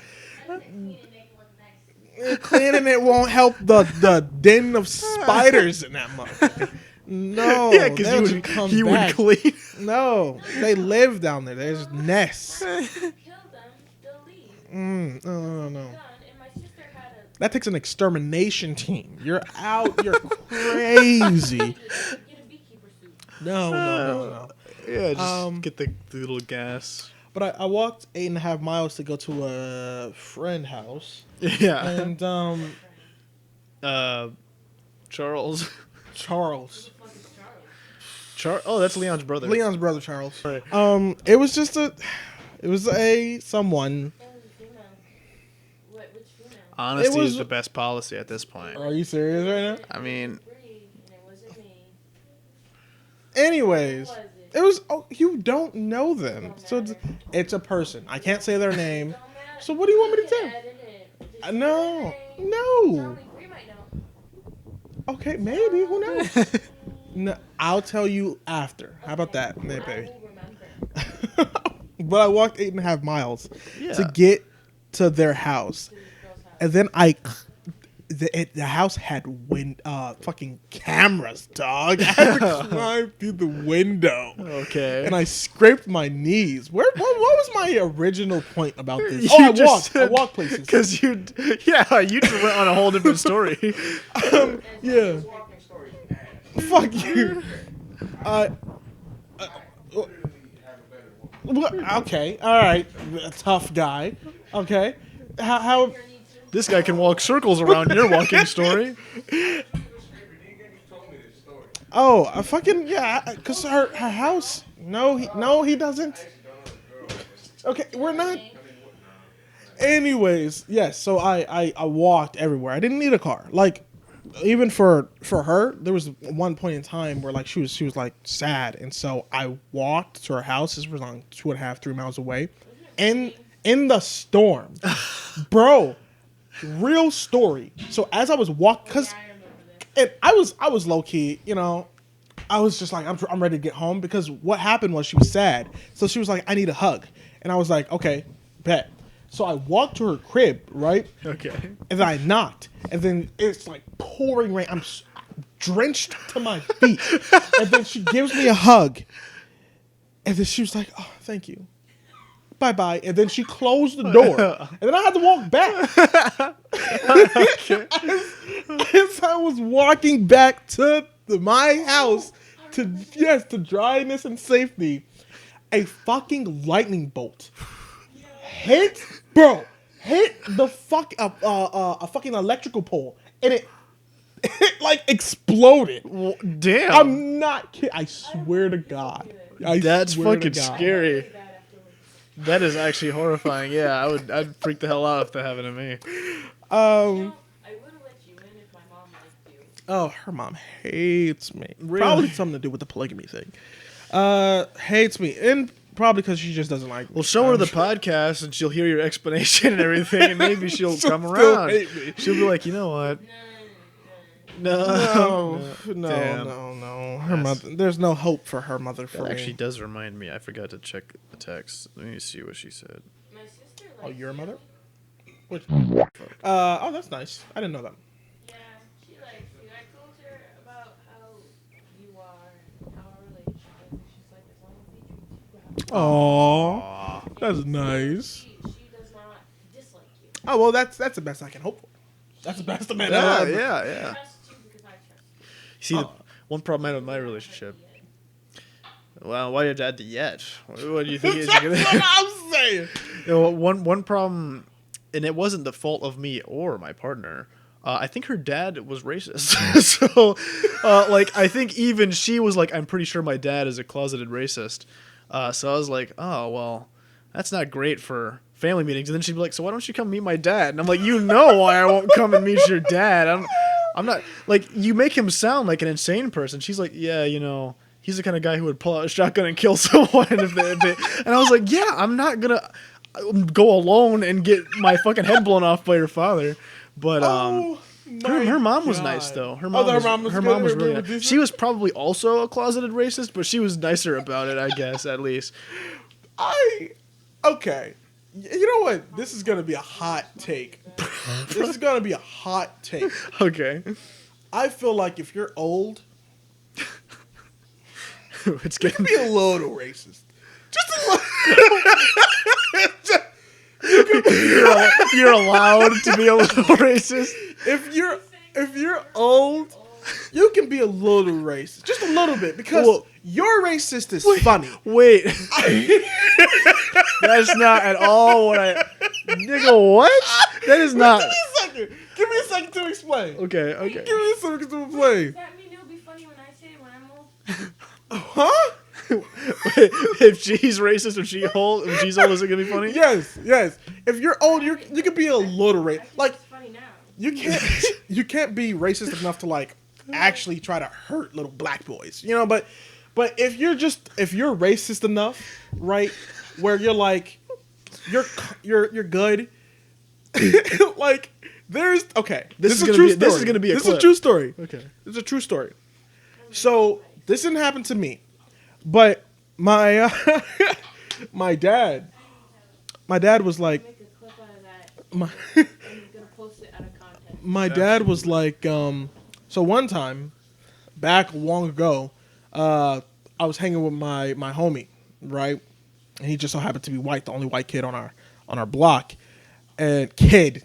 said clean it, make it look nice. Cleaning it won't help the den of spiders in that motherfucker. No, Yeah, they'll because just come you would back. clean. No, they live down there. There's nests. Kill them No. gun, and my sister had a. That takes an extermination team. You're out. You're crazy. Get a beekeeper suit. No. Yeah, just get the little gas. But I walked 8.5 miles to go to a friend house. Yeah. And Charles. Charles. Who the fuck is Charles? Oh, that's Leon's brother. Leon's brother Charles. Right. It was just someone. It was a female. Which female? Honesty It was- is the best policy at this point. Are you serious right now? I mean, Free, and it wasn't me. Anyways, Who was it? it was. Oh, you don't know them, so it's a person. I can't say their name. Don't matter. So what do you want me to You do? can edit it. Just No, say their name. no. Only Bree might know. Okay, maybe. Who knows? No, I'll tell you after. How about that, I baby? will remember. But I walked 8.5 miles yeah. to get to their house, To this girl's house. and then the house had fucking cameras, dog. I had to climb through the window, Okay. and I scraped my knees. What was my original point about this? You Oh, just I walked places. Because you just went on a whole different story. Yeah. Fuck you. Okay. All right. A tough guy. Okay. How This guy can walk circles around your walking story. Oh, a fucking yeah. Cause her house. No, he doesn't. Okay, we're not. Anyways, yes. So I walked everywhere. I didn't need a car. Like, even for her, there was one point in time where like she was like sad, and so I walked to her house. This was on 2.5, 3 miles away, in the storm, bro. Real story. So as I was walking, cause Yeah, I remember this. and I was low key, you know. I was just like, I'm ready to get home, because what happened was she was sad. So she was like, I need a hug. And I was like, okay, bet. So I walked to her crib, right? Okay. And then I knocked. And then it's like pouring rain. I'm drenched to my feet. And then she gives me a hug. And then she was like, oh, thank you. Bye-bye. And then she closed the door. And then I had to walk back. As I was walking back to my house to dryness and safety, a fucking lightning bolt hit the a fucking electrical pole, and it like exploded. Damn. I'm not kidding. I swear to God. That's swear to fucking God. scary. Bad afterwards. That is actually horrifying. Yeah, I'd freak the hell out if that happened to me. I would have let you in if my mom liked you. Oh, her mom hates me. Really? Probably something to do with the polygamy thing. Hates me, and probably because she just doesn't like me. Well, show her I'm the sure. podcast and she'll hear your explanation and everything, and maybe she'll She'll come still around. hate me. She'll be like, you know what? No. Damn. Her mother. There's no hope for her mother for That me. actually does remind me. I forgot to check the text. Let me see what she said. My sister likes Oh, your you. mother? Which? Oh, that's nice. I didn't know that. Yeah, she likes you. I told her about how you are and how our relationship is. She's like, as long as they treat you well. Aw, that's nice. She does not dislike you. Oh well, that's the best I can hope for. That's the best man. Yeah, ever. yeah, I yeah. trust you because I trust you. See, the one problem I had with my relationship. Well, why did that yet? What do you think is That's gonna? what I'm saying. You know, one problem, and it wasn't the fault of me or my partner. I think her dad was racist. So, like, I think even she was like, I'm pretty sure my dad is a closeted racist. So I was like, oh, well, that's not great for family meetings. And then she'd be like, so why don't you come meet my dad? And I'm like, you know why I won't come and meet your dad. I'm not, like, you make him sound like an insane person. She's like, yeah, you know, he's the kind of guy who would pull out a shotgun and kill someone. And I was like, yeah, I'm not going to go alone and get my fucking head blown off by your father. But her mom was nice though. Her mom was really nice. decent? She was probably also a closeted racist, but she was nicer about it, I guess, at least. Okay. You know what? This is gonna be a hot take. This is gonna be a hot take. Okay. I feel like if you're old, It's you getting can be a little racist. Just a little. You're allowed to be a little racist. If you're old, you can be a little racist, just a little bit, because your racist is funny. Wait, that's not at all what I. Nigga, what? That is not. Give me a second to explain. Okay. Give me a second to explain. Does that mean it'll be funny when I say it when I'm old? Huh? If she's racist, if she's old, is it gonna be funny? Yes. If you're old, you can be a little racist. Like, It's funny now. you can't be racist enough to like actually try to hurt little black boys, you know. But if you're racist enough, right, where you're like you're good, like there's This is a true story. Okay. This is a true story. So this didn't happen to me, but my my dad was like Make a clip out of that. my. I'm gonna post it out of context. My dad was like, so one time, back long ago, I was hanging with my homie, right? And he just so happened to be white, the only white kid on our block. And he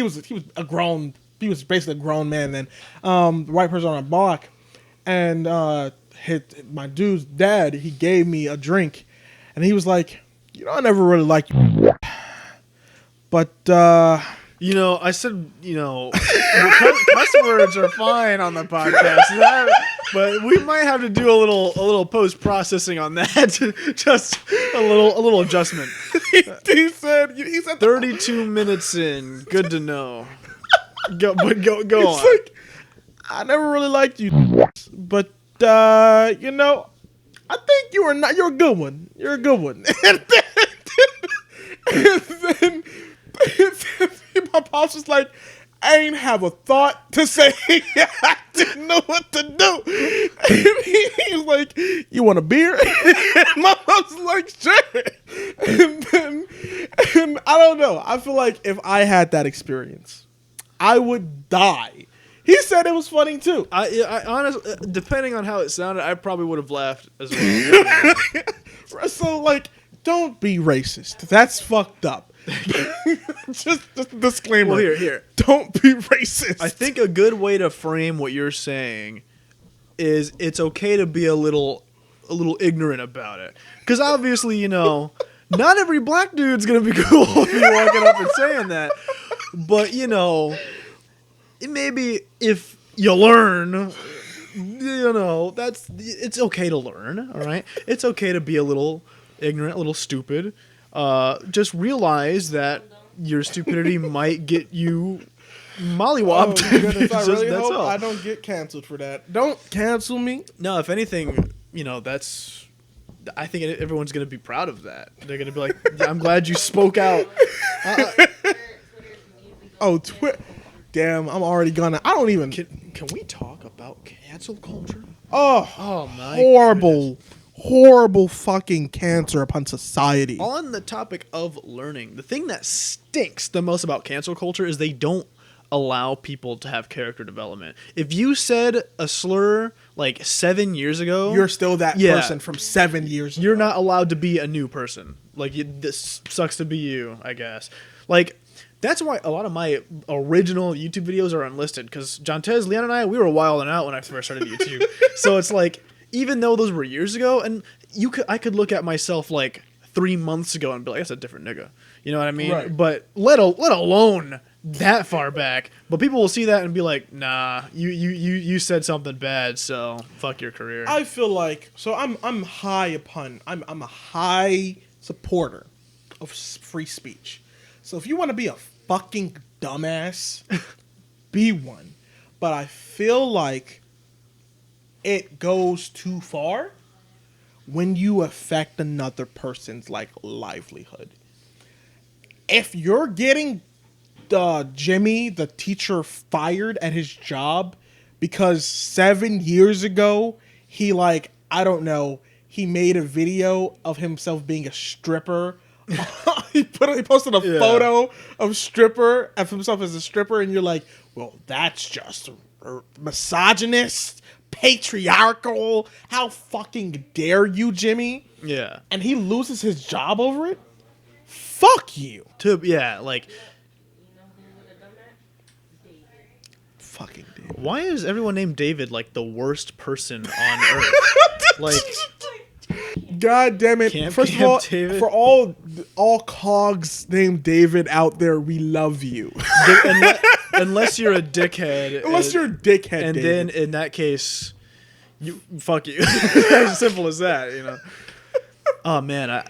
was basically a grown man then, the white person on our block. And my dude's dad, he gave me a drink, and he was like, I never really liked you, but I said, cuss words are fine on the podcast, but we might have to do a little post processing on that. Just a little adjustment. he said 32 minutes in. Good to know. Go on. Like, I never really liked you, but I think you're a good one. You're a good one. And then my boss was like, I ain't have a thought to say. I didn't know what to do. And he was like, you want a beer? And my boss was like, sure. And I don't know. I feel like if I had that experience, I would die. He said it was funny too. I honestly, depending on how it sounded, I probably would have laughed as well. So like, don't be racist. That's fucked up. just a disclaimer. Well, here. Don't be racist. I think a good way to frame what you're saying is it's okay to be a little ignorant about it. Because obviously, not every black dude's gonna be cool if you're walking up and saying that. But maybe if you learn, it's okay to learn. All right, it's okay to be a little ignorant, a little stupid. Just realize that your stupidity might get you mollywopped. Oh, goodness, I really that's hope all. I don't get canceled for that. Don't cancel me. No, if anything, I think everyone's gonna be proud of that. They're gonna be like, "I'm glad you spoke out." Oh, Twitter. Damn, I'm already gonna. I don't even. Can we talk about cancel culture? Oh my horrible fucking cancer upon society. On the topic of learning, the thing that stinks the most about cancel culture is they don't allow people to have character development. If you said a slur like 7 years ago, You're still that person from 7 years ago. You're not allowed to be a new person. Like, this sucks to be you, I guess. Like, that's why a lot of my original YouTube videos are unlisted, because Jontez, Leon, and I, we were wilding out when I first started YouTube. So it's like, even though those were years ago, and I could look at myself like 3 months ago and be like, that's a different nigga. You know what I mean? Right. But let alone that far back. But people will see that and be like, nah, you said something bad, so fuck your career. I feel like I'm a high supporter of free speech. So if you want to be a fucking dumbass, be one. But I feel like it goes too far when you affect another person's livelihood. If you're getting Jimmy, the teacher, fired at his job because 7 years ago he he made a video of himself being a stripper. he posted a photo of himself as a stripper, and you're like, well, that's just misogynist, patriarchal. How fucking dare you, Jimmy? Yeah. And he loses his job over it? Fuck you. Yeah, like, You know who would have done that? David. Fucking David. why is everyone named David like the worst person on earth? Like, God damn it! Camp First of all, David. for all cogs named David out there, we love you. unless you're a dickhead. Unless you're a dickhead, and David. then in that case, you fuck you. As simple as that, you know. Oh man,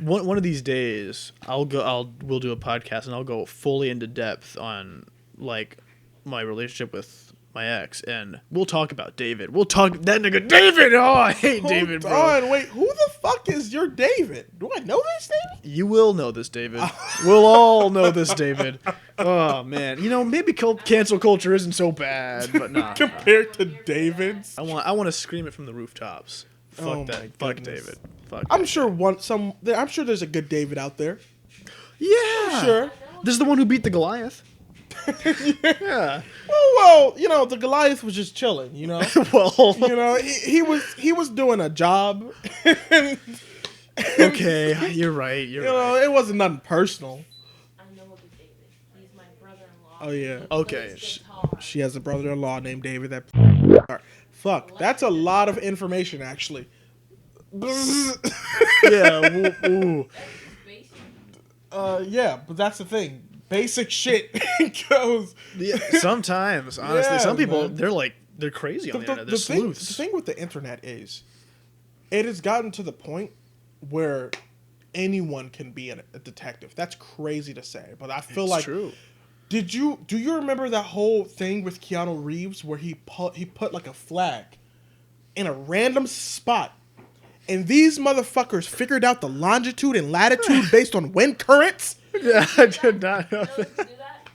one of these days we'll do a podcast and I'll go fully into depth on like my relationship with my ex, and we'll talk about David. We'll talk that nigga David. Oh, I hate David, bro. Hold on, wait, who the fuck is your David? Do I know this David? You will know this, David. We'll all know this, David. Oh man, you know, maybe cancel culture isn't so bad, but nah. Compared to David's, I want to scream it from the rooftops. Fuck Oh that. my Fuck goodness. David. Fuck. I'm that. sure I'm sure there's a good David out there. Yeah. Sure. This is the one who beat the Goliath. Yeah. Well, you know, the Goliath was just chilling. You know, Well. you know, he was doing a job. Okay, you're right. You're You know, right. it wasn't nothing personal. I know the David. He's my brother-in-law. Oh, yeah. He Okay. plays guitar. She has a brother-in-law named David. That fuck. That's a lot of information, actually. Yeah. Ooh. Basic. Yeah, but that's the thing. Basic shit goes. Yeah, sometimes, honestly, Yeah, some people man. they're crazy on the internet. They're thing, sleuths. the thing with the internet is, it has gotten to the point where anyone can be a detective. That's crazy to say, but I feel It's like. true. Do you remember that whole thing with Keanu Reeves where he put like a flag in a random spot, and these motherfuckers figured out the longitude and latitude based on wind currents? Yeah, I did not know Those who that. do that?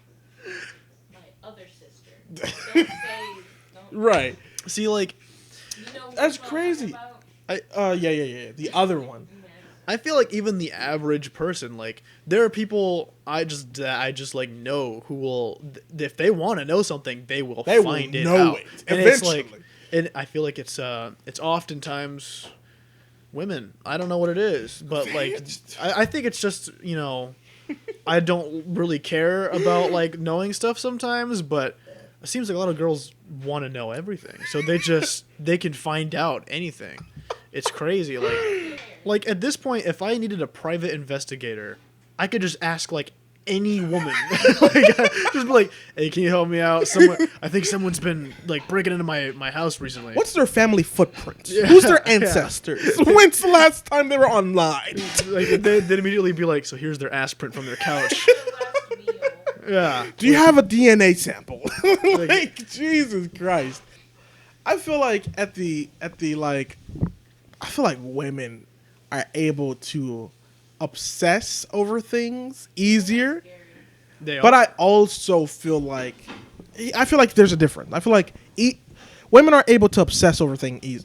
My other sister. Don't say. Don't. Right. See, like, You know That's what I'm crazy. talking about? Yeah. The other one. Yeah. I feel like even the average person, like, there are people I just like know who will, if they want to know something, they will They will find it know out. it And it's like, eventually. and I feel like it's oftentimes women. I don't know what it is, but like, I think it's just, you know, I don't really care about like knowing stuff sometimes, but it seems like a lot of girls want to know everything, so they can find out anything. It's crazy. Like at this point, if I needed a private investigator, I could just ask like any woman, like, just be like, "Hey, can you help me out? I think someone's been like breaking into my house recently." What's their family footprint? Yeah, Who's their yeah. ancestors? When's the last time they were online? Like they'd immediately be like, "So here's their ass print from their couch." Last meal. Yeah. Do you have a DNA sample? Like, Jesus Christ. I feel like at the like, I feel like women are able to obsess over things easier, They but are. I also feel like there's a difference. I feel like women are able to obsess over things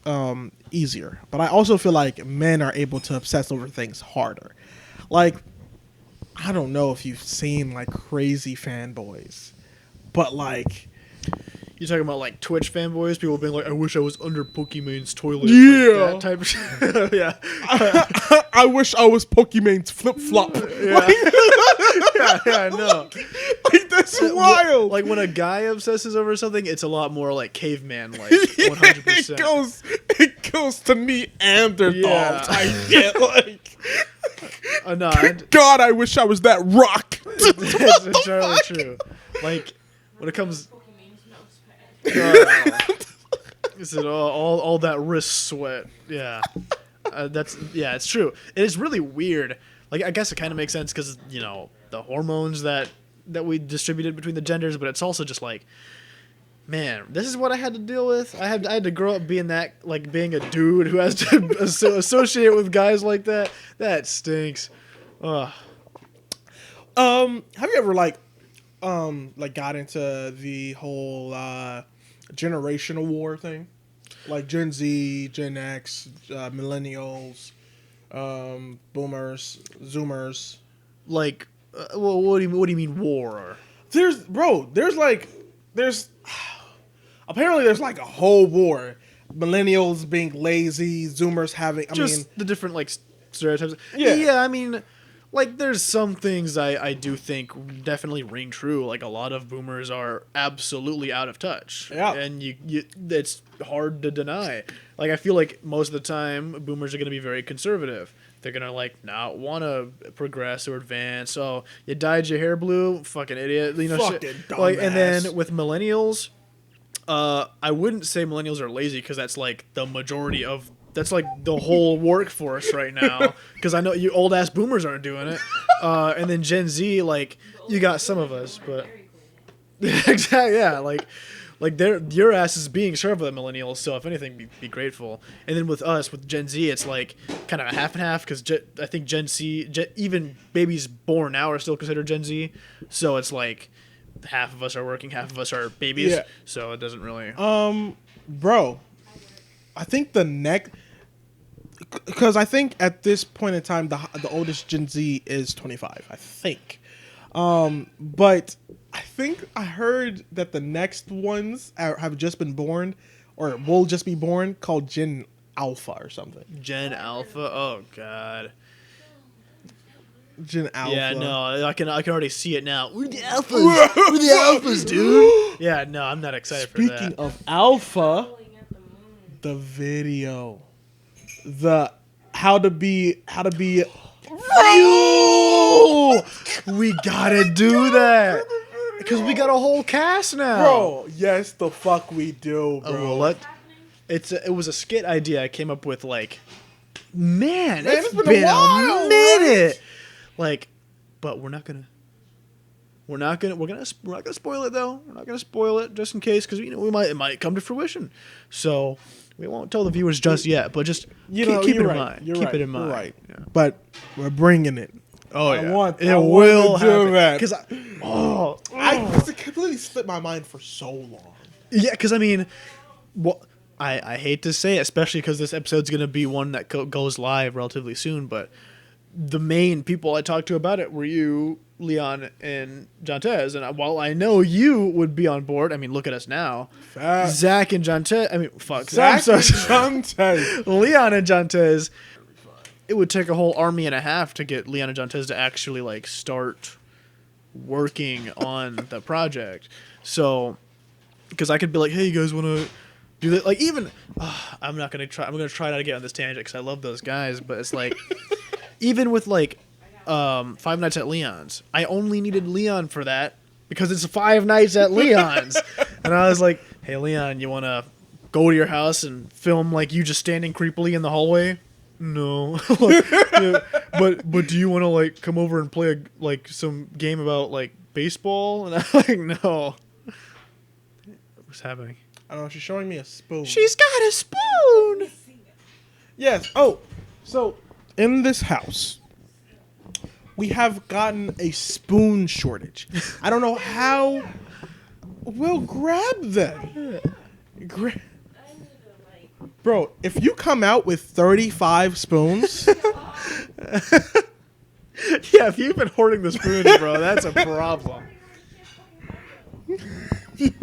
easier, but I also feel like men are able to obsess over things harder. Like, I don't know if you've seen like crazy fanboys, but like, You talking about like Twitch fanboys? People being like, "I wish I was under Pokemon's toilet." Yeah. Like that type of shit. Yeah. I wish I was Pokemon's flip flop. Yeah. Yeah, I know. Like, that's wild. Like when a guy obsesses over something, it's a lot more like caveman, like 100%. It goes to Neanderthals. Yeah. I get like, No, God, I wish I was that rock. it's entirely true. Like when it comes, Pokemon smells bad. is it all that wrist sweat? Yeah, it's true. It is really weird. Like I guess it kind of makes sense because you know the hormones that we distributed between the genders, but it's also just like, man, this is what I had to deal with. I had to grow up being that, like being a dude who has to associate with guys like that. That stinks. Ugh. Have you ever like got into the whole generational war thing, like Gen Z, Gen X, millennials, boomers, zoomers? Like, well, what do you mean war? There's apparently there's like a whole war. Millennials being lazy, zoomers having. I Just mean, the different like stereotypes. Yeah. Yeah. I mean, like there's some things I do think definitely ring true. Like a lot of boomers are absolutely out of touch. Yeah. And you it's hard to deny. Like I feel like most of the time boomers are going to be very conservative. They're going to like not want to progress or advance. Oh, you dyed your hair blue? Fucking idiot. You know, Fucking shit. Like, and dumbass. then with millennials, I wouldn't say millennials are lazy because that's like the majority of that's like the whole workforce right now. Because I know you old ass boomers aren't doing it. And then Gen Z, like you got some of us, but exactly, yeah, like your ass is being served by the millennials. So if anything, be grateful. And then with us, with Gen Z, it's like kind of a half and half because I think even babies born now are still considered Gen Z. So it's like half of us are working, half of us are babies. Yeah. So it doesn't really. Bro, I think the next, because I think at this point in time the oldest Gen Z is 25. I think, but I think I heard that the next ones have just been born, or will just be born, called Gen Alpha or something. Gen Alpha. Oh God. Gen Alpha. Yeah, no, I can already see it now. We're the alphas. We're the alphas, dude. Yeah, no, I'm not excited for that. Speaking of Alpha, Rolling at the moon. the video, the how to be. Bro, we gotta do that because we got a whole cast now, Bro, yes, the fuck we do, bro. Oh, well, it was a skit idea I came up with. Like, man, it's it's been been a while, a minute. Like, but we're not gonna spoil it though. We're not gonna spoil it just in case because it might come to fruition. So we won't tell the viewers just yet, but just keep it in mind. Keep it in mind. You're right. Yeah. But we're bringing it. Oh I yeah, want it to will do that. because It's completely slipped my mind for so long. yeah, because I mean, I hate to say it, especially because this episode's gonna be one that goes live relatively soon, but the main people I talked to about it were you, Leon, and Jontez. And while I know you would be on board, I mean, look at us now. Facts. Zach and Jontez. I mean, fuck. Zach I'm and so Jontez. Leon and Jontez. It would take a whole army and a half to get Leon and Jontez to actually like start working on the project. So, because I could be like, hey, you guys want to do that? Like, even I'm gonna try not to get on this tangent because I love those guys, but it's like. Even with like Five Nights at Leon's, I only needed Leon for that because it's 5 nights at Leon's. And I was like, hey, Leon, you want to go to your house and film like you just standing creepily in the hallway? No. Like, yeah, but do you want to like come over and play some game about like baseball? And I'm like, no. What's happening? I don't know. She's showing me a spoon. She's got a spoon. Yes. Oh, so in this house, we have gotten a spoon shortage. I don't know how. We'll grab them. Bro, if you come out with 35 spoons, yeah, if you've been hoarding the spoons, bro, that's a problem. if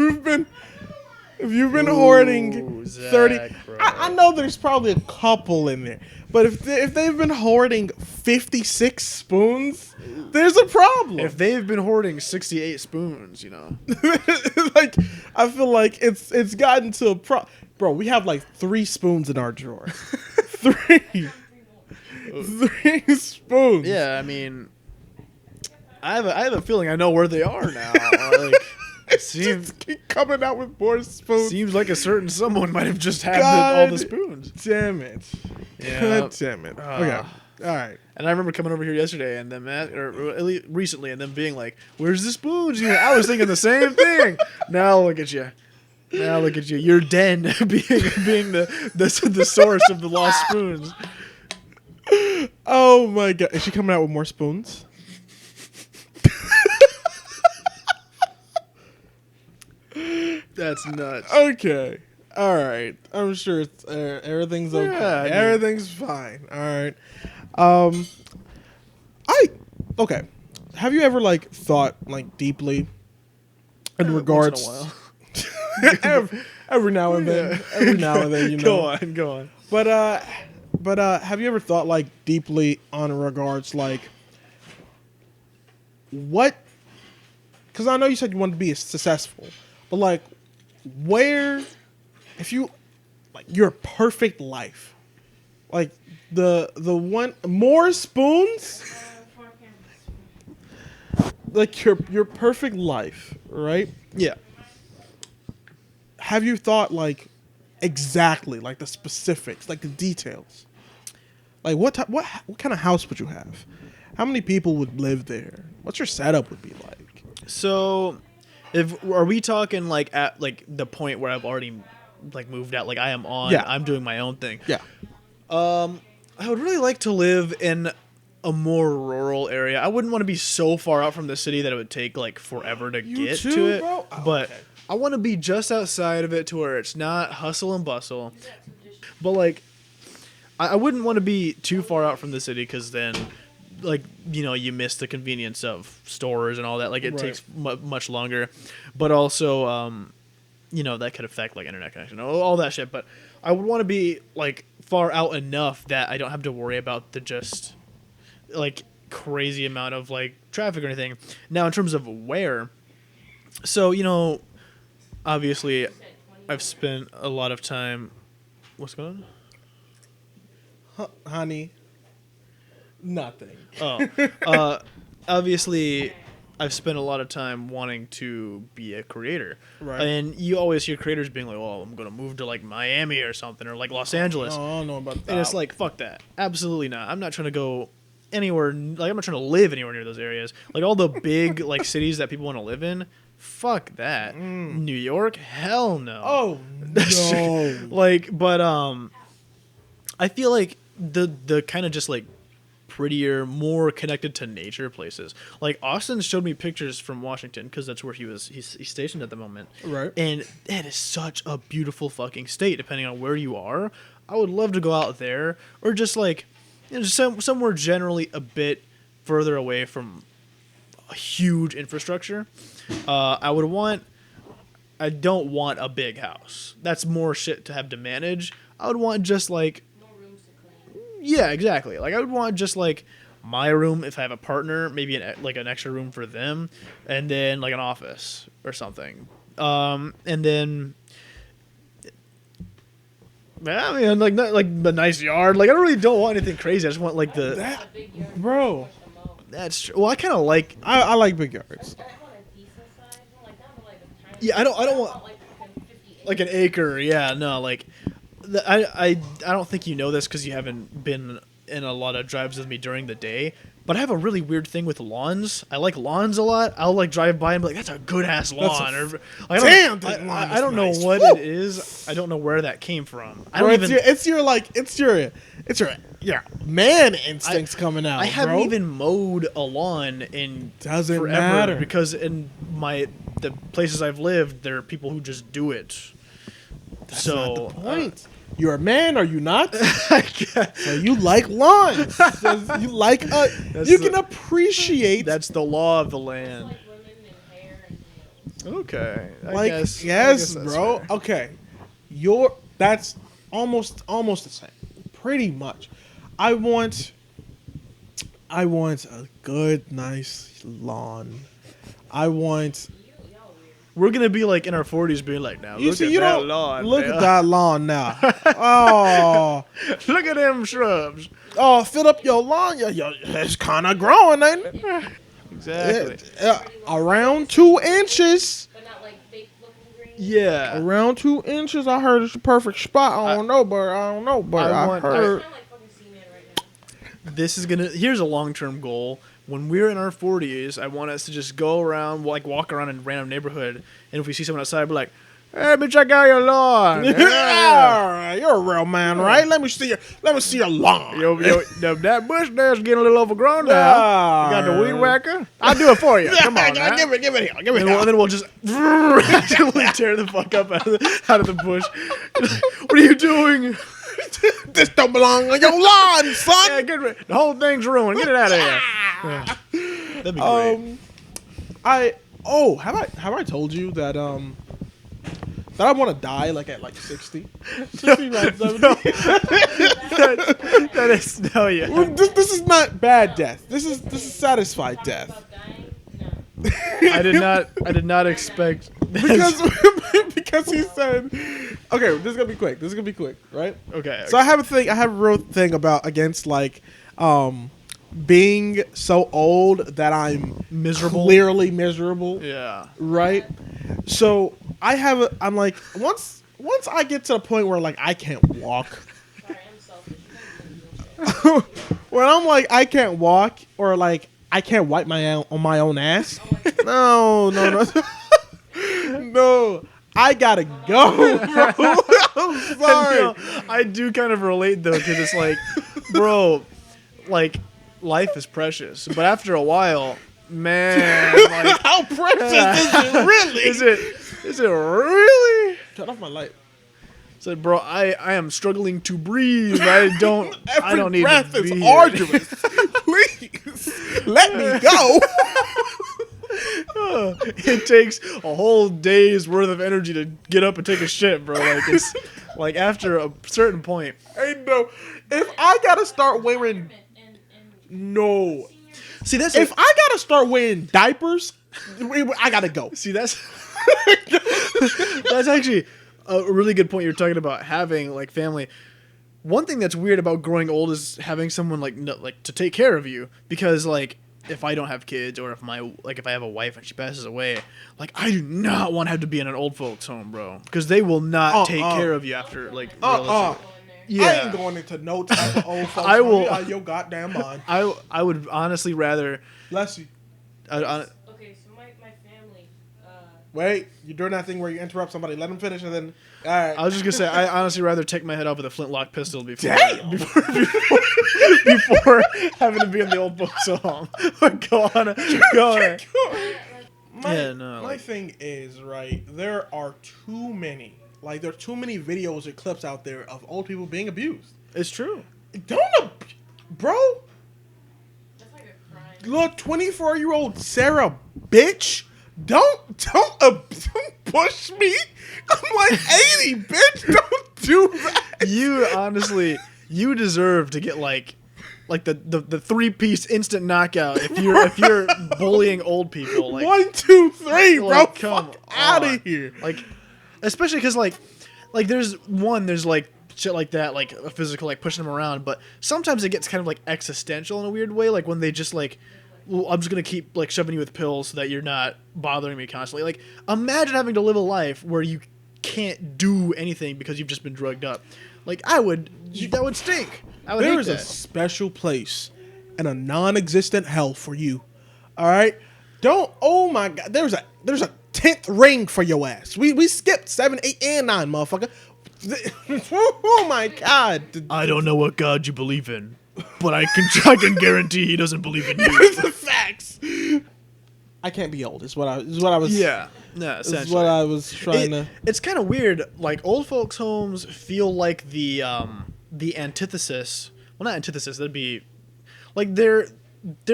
you've been hoarding Zach, 30, bro. I know there's probably a couple in there, but if they've been hoarding 56 spoons, there's a problem. If they've been hoarding 68 spoons, you know. Like, I feel like it's gotten to a bro, we have like 3 spoons in our drawer. 3 spoons. Yeah, I mean, I have a feeling I know where they are now. Like, it seems keep coming out with more spoons. seems like a certain someone might have just had all the spoons. Damn it. Yeah. God damn it. Okay. All right. And I remember coming over here yesterday and them or at least recently and them being like, "Where's the spoons?" You know, I was thinking the same thing. Now look at you. Now look at you. Your den being the source of the lost spoons. Oh my god. Is she coming out with more spoons? That's nuts. Okay. All right. I'm sure it's everything's okay. Yeah, I mean- Everything's fine. All right. Okay. Have you ever like thought like deeply in regards Once in a while. every now and then, every now and then, you know. Go on. But have you ever thought like deeply on regards like what? Because I know you said you wanted to be successful, but like, where, if you, like, your perfect life, like the one more spoons, like your perfect life, right? Yeah. Have you thought like exactly like the specifics, like the details? Like what kind of house would you have? How many people would live there? What's your setup would be like? So, are we talking like at like the point where I've already like moved out? Like I am on. Yeah. I'm doing my own thing. Yeah. I would really like to live in a more rural area. I wouldn't want to be so far out from the city that it would take like forever to get too, to it. bro? Oh, but okay. I want to be just outside of it to where it's not hustle and bustle. But like, I wouldn't want to be too far out from the city because then, like, you know, you miss the convenience of stores and all that. Like, it Right. takes much longer. But also, you know, that could affect like internet connection, all that shit. But I would want to be like far out enough that I don't have to worry about the just like crazy amount of like traffic or anything. Now, in terms of where, so you know, obviously, I've spent a lot of time. What's going on? Honey, nothing. Oh, obviously, I've spent a lot of time wanting to be a creator. Right. And you always hear creators being like, "Oh, I'm gonna move to like Miami or something, or like Los Angeles." Oh, I don't know about that. And it's like, fuck that. Absolutely not. I'm not trying to go anywhere. Like, I'm not trying to live anywhere near those areas. Like, all the big, like, cities that people want to live in, fuck that. New York? Hell no. oh no. Like, but, I feel like the kind of just, like, prettier, more connected to nature places. Like, Austin showed me pictures from Washington, because that's where he's stationed at the moment. Right. And that is such a beautiful fucking state, depending on where you are. I would love to go out there, or just like, you know, just somewhere generally a bit further away from a huge infrastructure. I don't want a big house. That's more shit to have to manage. I would want just like, More rooms to clean. yeah, exactly. Like, I would want just like my room if I have a partner, maybe an extra room for them, and then like an office or something. And then, I mean, like not like a nice yard. Like, I really don't want anything crazy. I just want like the. That, A big yard. bro. That's true. Well, I kind of like. I like big yards. I want a decent size one, like not like a tiny. Yeah, I don't want like fucking 50 acres. like an acre. Yeah, no, like. I don't think you know this because you haven't been in a lot of drives with me during the day. But I have a really weird thing with lawns. I like lawns a lot. I'll like drive by and be like, "That's a good ass lawn." Damn, that lawn I is don't nice. know what Woo! it is. I don't know where that came from. I Bro, don't even. it's your man instincts coming out. I haven't bro. even mowed a lawn in Doesn't forever matter. because in the places I've lived, there are people who just do it. That's so not the point. You're a man, are you not? I guess So you like lawns. You like you can appreciate that's the law of the It's land. like women and hair and nails. Okay, I like guess, yes, that's bro. fair. Okay. That's almost the same. Pretty much. I want a good nice lawn. I want Y'all weird. We're gonna be like in our 40s, being like, now you look see at you that don't lawn. look man. at that lawn now. Oh, Look at them shrubs. oh, fill up your lawn. It's kind of growing, ain't it? Exactly. Around 2 inches. But not like fake looking green. Yeah. Around 2 inches. I heard it's the perfect spot. I don't know, but I I heard. Kind of like fucking Seaman right now. This is gonna. Here's a long-term goal. When we're in our 40s, I want us to just go around, like walk around in a random neighborhood, and if we see someone outside, be like, "Hey, bitch, I got your lawn." Yeah. Yeah, you're a real man, right? Let me see your lawn. Yo, that bush there's getting a little overgrown now. Yeah. You got the weed whacker? I'll do it for you. Come on, now. give it here. Give it And then we'll just randomly tear the fuck up out of the bush. What are you doing? This don't belong on your lawn, son. Yeah, get rid. The whole thing's ruined. Get it out of here. Yeah. That'd be great. Have I told you that that I want to die like at 60? 60 right, 70? That is no, yeah. This is not bad death. This is satisfied death. About dying. I did not expect because because he said, okay, this is gonna be quick, right? Okay. So I have a real thing about against like being so old that I'm Miserable. clearly miserable, Yeah. right? So I'm like once I get to the point where like I can't walk. Sorry, I'm selfish. You don't do shit. When I'm like I can't walk or like I can't wipe on my own ass. No. No. I gotta go, bro. I'm sorry. No, I do kind of relate though, because it's like, bro, like life is precious, but after a while, man, like, How precious is it really? is it really? Turn off my light. Said, bro, I am struggling to breathe. I don't need breath to be is here. arduous. Please let me go. It takes a whole day's worth of energy to get up and take a shit, bro. Like it's like after a certain point. Ain't no. If I gotta start wearing no. See, that's If I gotta start wearing diapers, I gotta go. see that's that's actually a really good point. You're talking about having like family. One thing that's weird about growing old is having someone like to take care of you, because like if I don't have kids or if I have a wife and she passes away, like I do not want to have to be in an old folks home, bro, because they will not take care of you after like realistically. Yeah. I ain't going into no type of old folks. I will- You out of your goddamn mind. I would honestly rather Bless you. Okay, so my family. Wait, you're doing that thing where you interrupt somebody, let them finish, and then all right. I was just gonna say I honestly rather take my head off with a flintlock pistol before Damn! before having to be in the old folks home. Go on. My, Yeah, no, my like- thing is, right, there are too many videos or clips out there of old people being abused. It's true. Bro, That's like a crime. look, 24-year-old Sarah, bitch, don't push me. I'm like 80, bitch, don't do that. You honestly, you deserve to get like the 3-piece instant knockout if you're bullying old people. Like 1, 2, 3, bro, like, come fuck out on. of here. Like, especially because like there's like shit like that, like a physical, like pushing them around, but sometimes it gets kind of like existential in a weird way, like when they just like, well, I'm just gonna keep like shoving you with pills so that you're not bothering me constantly. Like, imagine having to live a life where you can't do anything because you've just been drugged up. Like, that would stink. I would hate There is a that. special place and a non-existent hell for you. All right, don't. Oh my God, there's a 10th ring for your ass. We skipped 7, 8, and 9, motherfucker. Oh my God. I don't know what God you believe in, but I can guarantee he doesn't believe in you. The facts. I can't be old. Is what I was. Yeah, no, Is essentially. what I was trying to. It's kind of weird. Like, old folks' homes feel like the antithesis. Well, not antithesis. That'd be like they're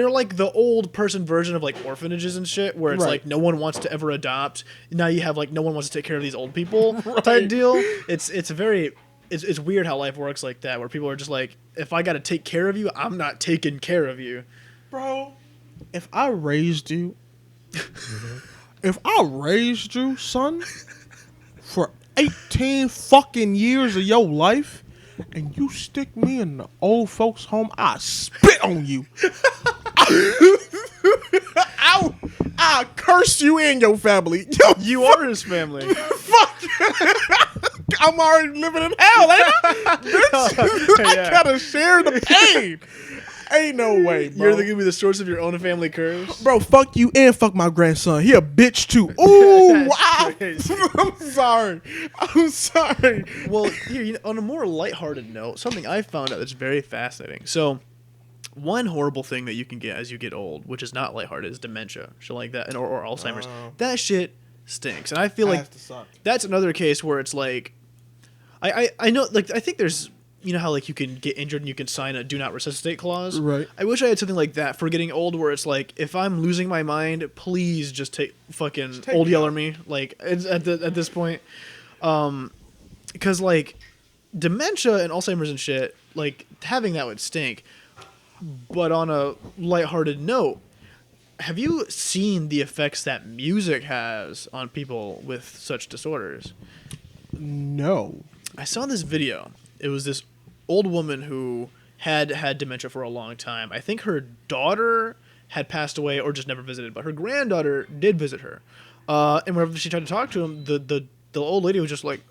like the old person version of like orphanages and shit, where it's Right. like no one wants to ever adopt. Now you have like no one wants to take care of these old people Right. type deal. It's weird how life works like that, where people are just like, if I got to take care of you, I'm not taking care of you. Bro, if I raised you, son, for 18 fucking years of your life, and you stick me in the old folks' home, I spit on you. I'll curse you and your family. Yo, You are his family. fuck. I'm already living in hell, ain't I? Bitch, I Yeah. gotta share the pain. Ain't no way, bro. You're gonna be the source of your own family curse. Bro, fuck you and fuck my grandson. He a bitch too. Ooh, That's wow. crazy. I'm sorry. Well, here, on a more lighthearted note, something I found out that's very fascinating. So, one horrible thing that you can get as you get old, which is not lighthearted, is dementia, shit like that, or Alzheimer's. That shit stinks, and I feel like Has to suck. that's another case where it's like, I know, like, I think there's, you know how like you can get injured and you can sign a do not resuscitate clause. Right. I wish I had something like that for getting old, where it's like, if I'm losing my mind, please just take take old me yeller out. me. Like, it's at this point, because like dementia and Alzheimer's and shit, like having that would stink. But on a lighthearted note, have you seen the effects that music has on people with such disorders? No. I saw this video. It was this old woman who had dementia for a long time. I think her daughter had passed away or just never visited, but her granddaughter did visit her. And whenever she tried to talk to him, the old lady was just like,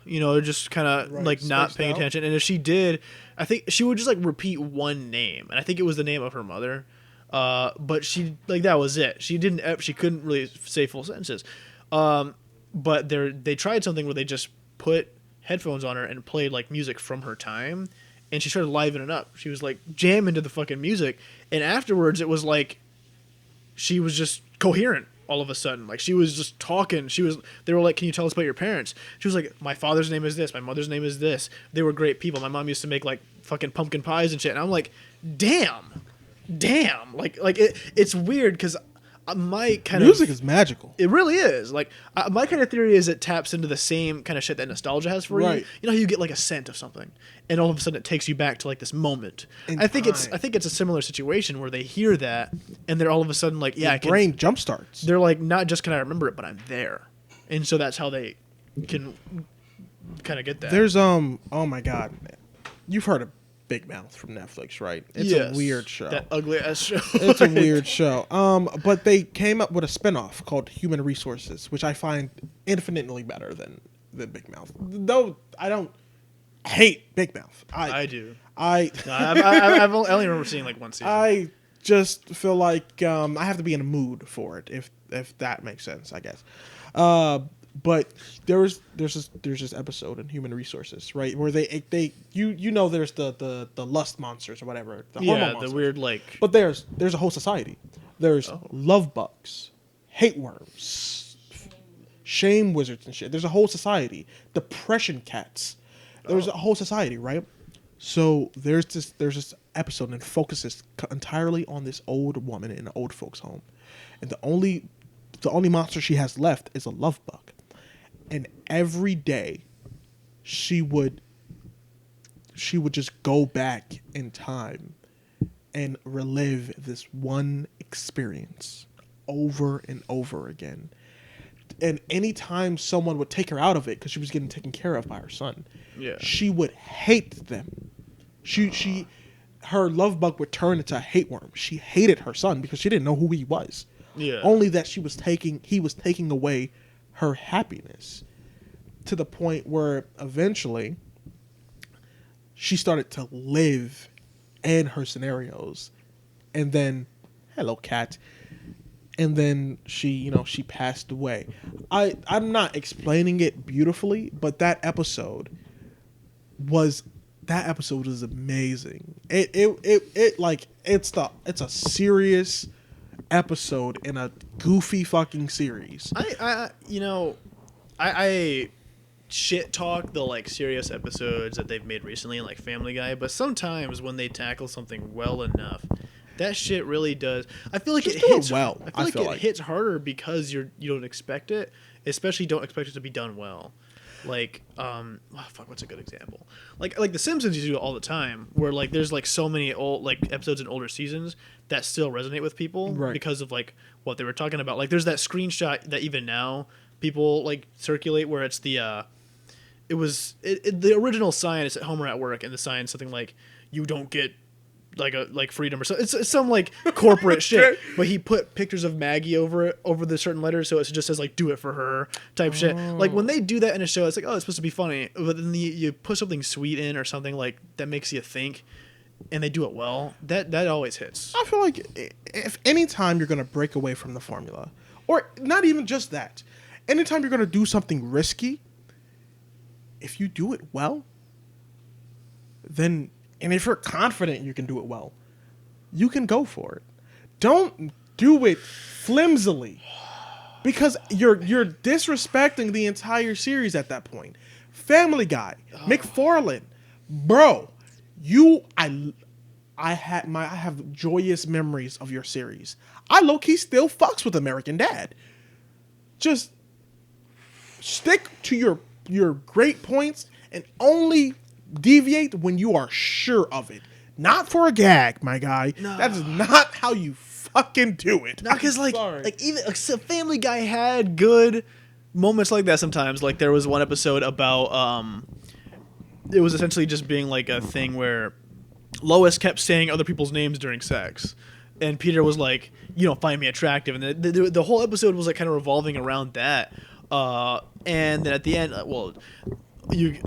just kind of like not paying attention. And if she did, I think she would just like repeat one name, and I think it was the name of her mother. But she that was it. She couldn't really say full sentences. But they tried something where they just put headphones on her and played like music from her time, and she started livening up. She was like jamming to the fucking music, and afterwards it was like she was just coherent all of a sudden. Like she was just talking. They were like, "Can you tell us about your parents?" She was like, "My father's name is this. My mother's name is this. They were great people. My mom used to make like fucking pumpkin pies and shit." And I'm like, damn, like it's weird because my kind of music is magical. It really is. Like my kind of theory is it taps into the same kind of shit that nostalgia has for you. You know how you get like a scent of something, and all of a sudden it takes you back to like this moment. I think it's a similar situation where they hear that and they're all of a sudden like, yeah, your brain jump starts. They're like, not just can I remember it, but I'm there, and so that's how they can kind of get that. There's oh my god, you've heard of Big Mouth from Netflix, right? It's a weird show. That ugly ass show. It's a weird show. But they came up with a spinoff called Human Resources, which I find infinitely better than Big Mouth. Though I don't hate Big Mouth. I do. I only remember seeing like one season. I just feel like I have to be in a mood for it, if that makes sense, I guess. But there's this episode in Human Resources, right, where there's the lust monsters or whatever, the hormone monsters. The weird like. But there's a whole society. There's love bugs, hate worms, shame wizards and shit. There's a whole society. Depression cats. There's a whole society, right? So there's this episode and it focuses entirely on this old woman in an old folks' home, and the only monster she has left is a love bug. And every day, she would just go back in time and relive this one experience over and over again. And anytime someone would take her out of it, because she was getting taken care of by her son, she would hate them. Her love bug would turn into a hate worm. She hated her son because she didn't know who he was. Yeah. Only that he was taking away her happiness, to the point where eventually she started to live in her scenarios, and then hello cat, and then she passed away. I'm not explaining it beautifully, but that episode was amazing. It's a serious episode in a goofy fucking series. I shit talk the like serious episodes that they've made recently, like Family Guy, but sometimes when they tackle something well enough, that shit really does. I feel like it hits well. I feel like it hits harder because you don't expect it, especially don't expect it to be done well. Like, what's a good example? Like The Simpsons used to do it all the time, where like there's like so many old like episodes in older seasons that still resonate with people because of like what they were talking about. Like there's that screenshot that even now people like circulate where it's the the original sign is at home or at work, and the sign is something like, "You don't get like freedom," or so. It's some like corporate shit. But he put pictures of Maggie over the certain letters, so it just says like "Do it for her" type shit. Like when they do that in a show, it's like, oh, it's supposed to be funny, but then you put something sweet in or something like that makes you think, and they do it well. That always hits. I feel like if anytime you're gonna break away from the formula, or not even just that, anytime you're gonna do something risky, if you do it well, then, and if you're confident you can do it well, you can go for it. Don't do it flimsily, because you're disrespecting the entire series at that point. Family Guy, McFarlane, bro, I have joyous memories of your series. I low-key still fucks with American Dad. Just stick to your great points and only deviate when you are sure of it. Not for a gag, my guy. No. That is not how you fucking do it. Not because Sorry. like even Family Guy had good moments like that sometimes. Like there was one episode about it was essentially just being like a thing where Lois kept saying other people's names during sex, and Peter was like, "You don't find me attractive," and the whole episode was like kind of revolving around that. And then at the end,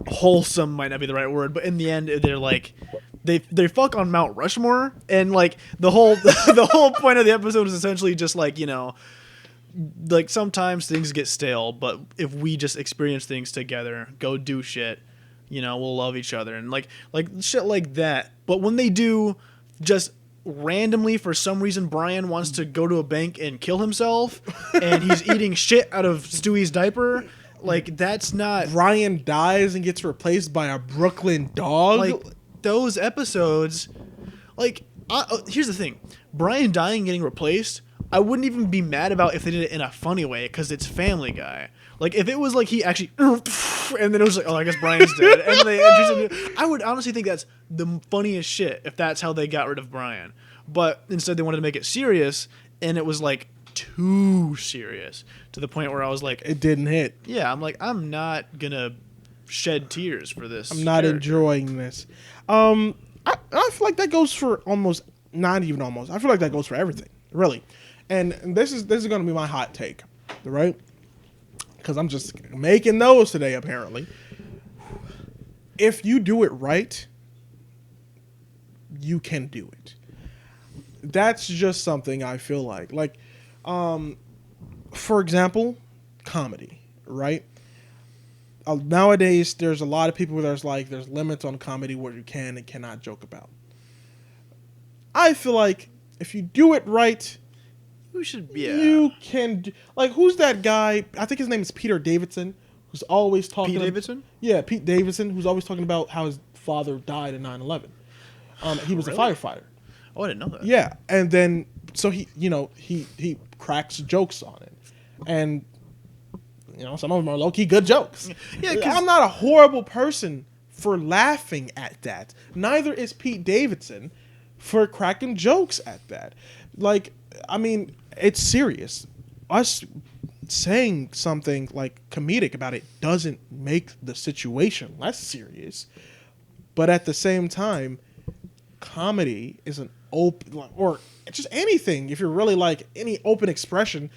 wholesome might not be the right word, but in the end, they're like, they fuck on Mount Rushmore, and like the whole the whole point of the episode is essentially just like, you know, like sometimes things get stale, but if we just experience things together, go do shit, you know, we'll love each other, and like shit like that. But when they do just randomly, for some reason, Brian wants to go to a bank and kill himself, and he's eating shit out of Stewie's diaper. Like, that's not... Brian dies and gets replaced by a Brooklyn dog. Like, those episodes... Like, here's the thing. Brian dying and getting replaced, I wouldn't even be mad about if they did it in a funny way, because it's Family Guy. Like, if it was like he actually... And then it was like, oh, I guess Brian's dead. And they introduced him. I would honestly think that's the funniest shit if that's how they got rid of Brian. But instead they wanted to make it serious, and it was like too serious to the point where I was like, it didn't hit. yeah, I'm like, I'm not gonna shed tears for this. I'm not character. enjoying this. I feel like that goes for almost, not even almost. I feel like that goes for everything, really. And this is going to be my hot take, right? Because I'm just making those today, apparently. If you do it right, you can do it. That's just something I feel like. Like, for example, comedy, right? Nowadays, there's a lot of people where there's limits on comedy what you can and cannot joke about. I feel like if you do it right, you can. Like, who's that guy? I think his name is Peter Davidson, who's always talking. Pete Davidson? Yeah, Pete Davidson, who's always talking about how his father died in 9/11. He was a firefighter. Oh, I didn't know that. Yeah, and then so he cracks jokes on it, and some of them are low key good jokes. Yeah, I'm not a horrible person for laughing at that. Neither is Pete Davidson for cracking jokes at that. Like, I mean, it's serious. Us saying something like comedic about it doesn't make the situation less serious, but at the same time, comedy is an open, or just anything, if you're really like any open expression,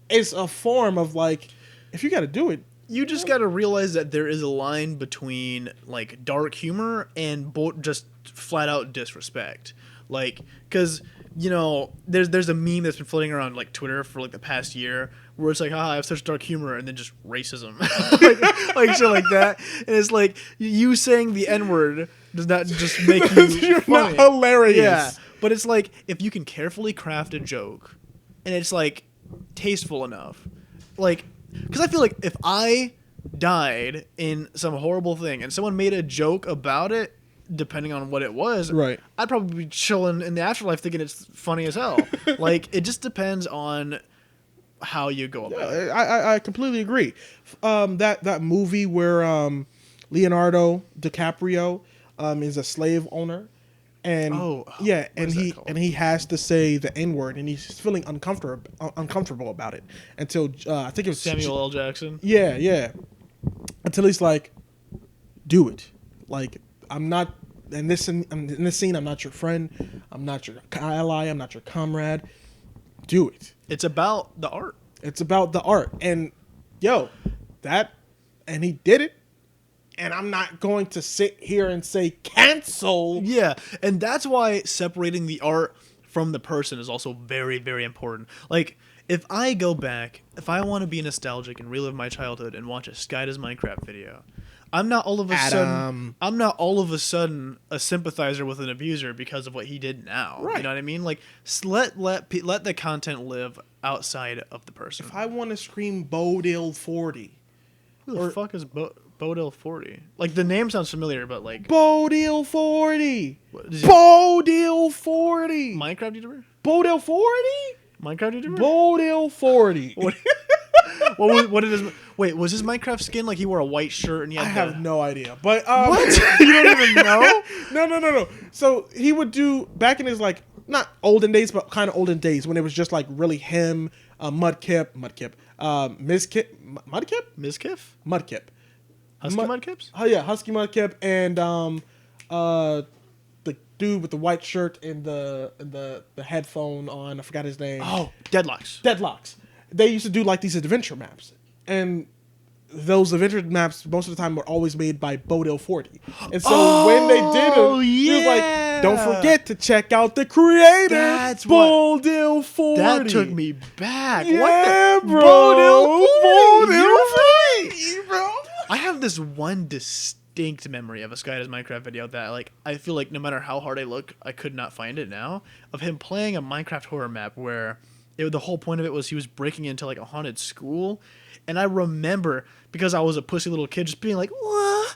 is a form of like, if you got to do it, you just got to realize that there is a line between like dark humor and just flat out disrespect. Like, because there's a meme that's been floating around like Twitter for like the past year where it's like, I have such dark humor, and then just racism, like shit like that. And it's like, you saying the N-word does not just make you you're funny. not hilarious. Yeah, but it's like, if you can carefully craft a joke and it's like tasteful enough, like, because I feel like if I died in some horrible thing and someone made a joke about it, depending on what it was, right, I'd probably be chilling in the afterlife thinking it's funny as hell. Like, it just depends on how you go about it. I completely agree. That movie where Leonardo DiCaprio is a slave owner, and he has to say the N-word, and he's feeling uncomfortable about it until I think it was Samuel L. Jackson. Yeah. Until he's like, do it. Like, I'm not in this scene. I'm not your friend. I'm not your ally. I'm not your comrade. Do it. It's about the art. It's about the art. And and he did it. And I'm not going to sit here and say cancel. Yeah, and that's why separating the art from the person is also very, very important. Like, if I go back, if I want to be nostalgic and relive my childhood and watch a Sky Does Minecraft video, I'm not all of a sudden a sympathizer with an abuser because of what he did now. Right. You know what I mean? Like, let the content live outside of the person. If I want to scream Bodil 40. Who the fuck is Bodil 40? Like, the name sounds familiar, but like... Bodil 40! Bodil 40! Minecraft YouTuber? Bodil 40? Minecraft YouTuber? Bodil 40. What did his... Wait, was his Minecraft skin like he wore a white shirt and he had I have no idea. But what? You don't even know? No. So he would do, back in his like not olden days, but kind of olden days when it was just like really him, Mudkip, Mizkif? Mudkip. Husky Mudkips? Oh yeah, Husky Mudkip and the dude with the white shirt and the headphone on. I forgot his name. Oh, Deadlocks. Deadlocks. They used to do like these adventure maps, and those adventure maps most of the time were always made by Bodil 40. And so when they did them, he was like, "Don't forget to check out the creator, That's Bodil 40." That took me back. Yeah, What the? bro. Bodil 40, bro. I have this one distinct memory of a Sky Does Minecraft video that, like, I feel like no matter how hard I look, I could not find it now, of him playing a Minecraft horror map where the whole point of it was he was breaking into, like, a haunted school. And I remember, because I was a pussy little kid, just being like, what?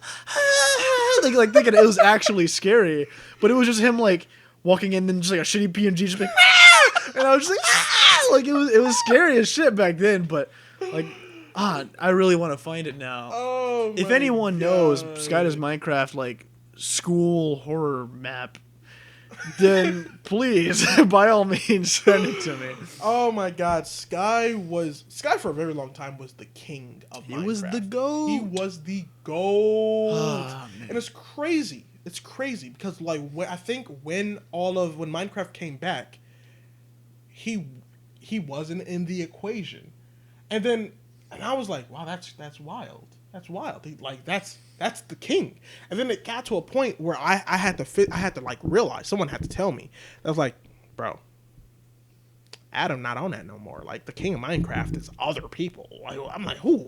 like thinking it was actually scary. But it was just him, like, walking in and just, like, a shitty PNG, just like, ah! And I was just like, ah! Like, it was scary as shit back then, but, like, I really want to find it now. Oh, if my anyone knows Sky Does Minecraft, like, school horror map, then please, by all means, send it to me. Oh my God, Sky for a very long time was the king of Minecraft. He was the GOAT. He was the GOAT. Oh, and it's crazy. It's crazy because like I think when Minecraft came back, he wasn't in the equation, and I was like, wow, that's wild. That's wild. That's the king. And then it got to a point where I had to like realize, someone had to tell me. I was like, bro, Adam not on that no more. Like the king of Minecraft is other people. Like, I'm like, who's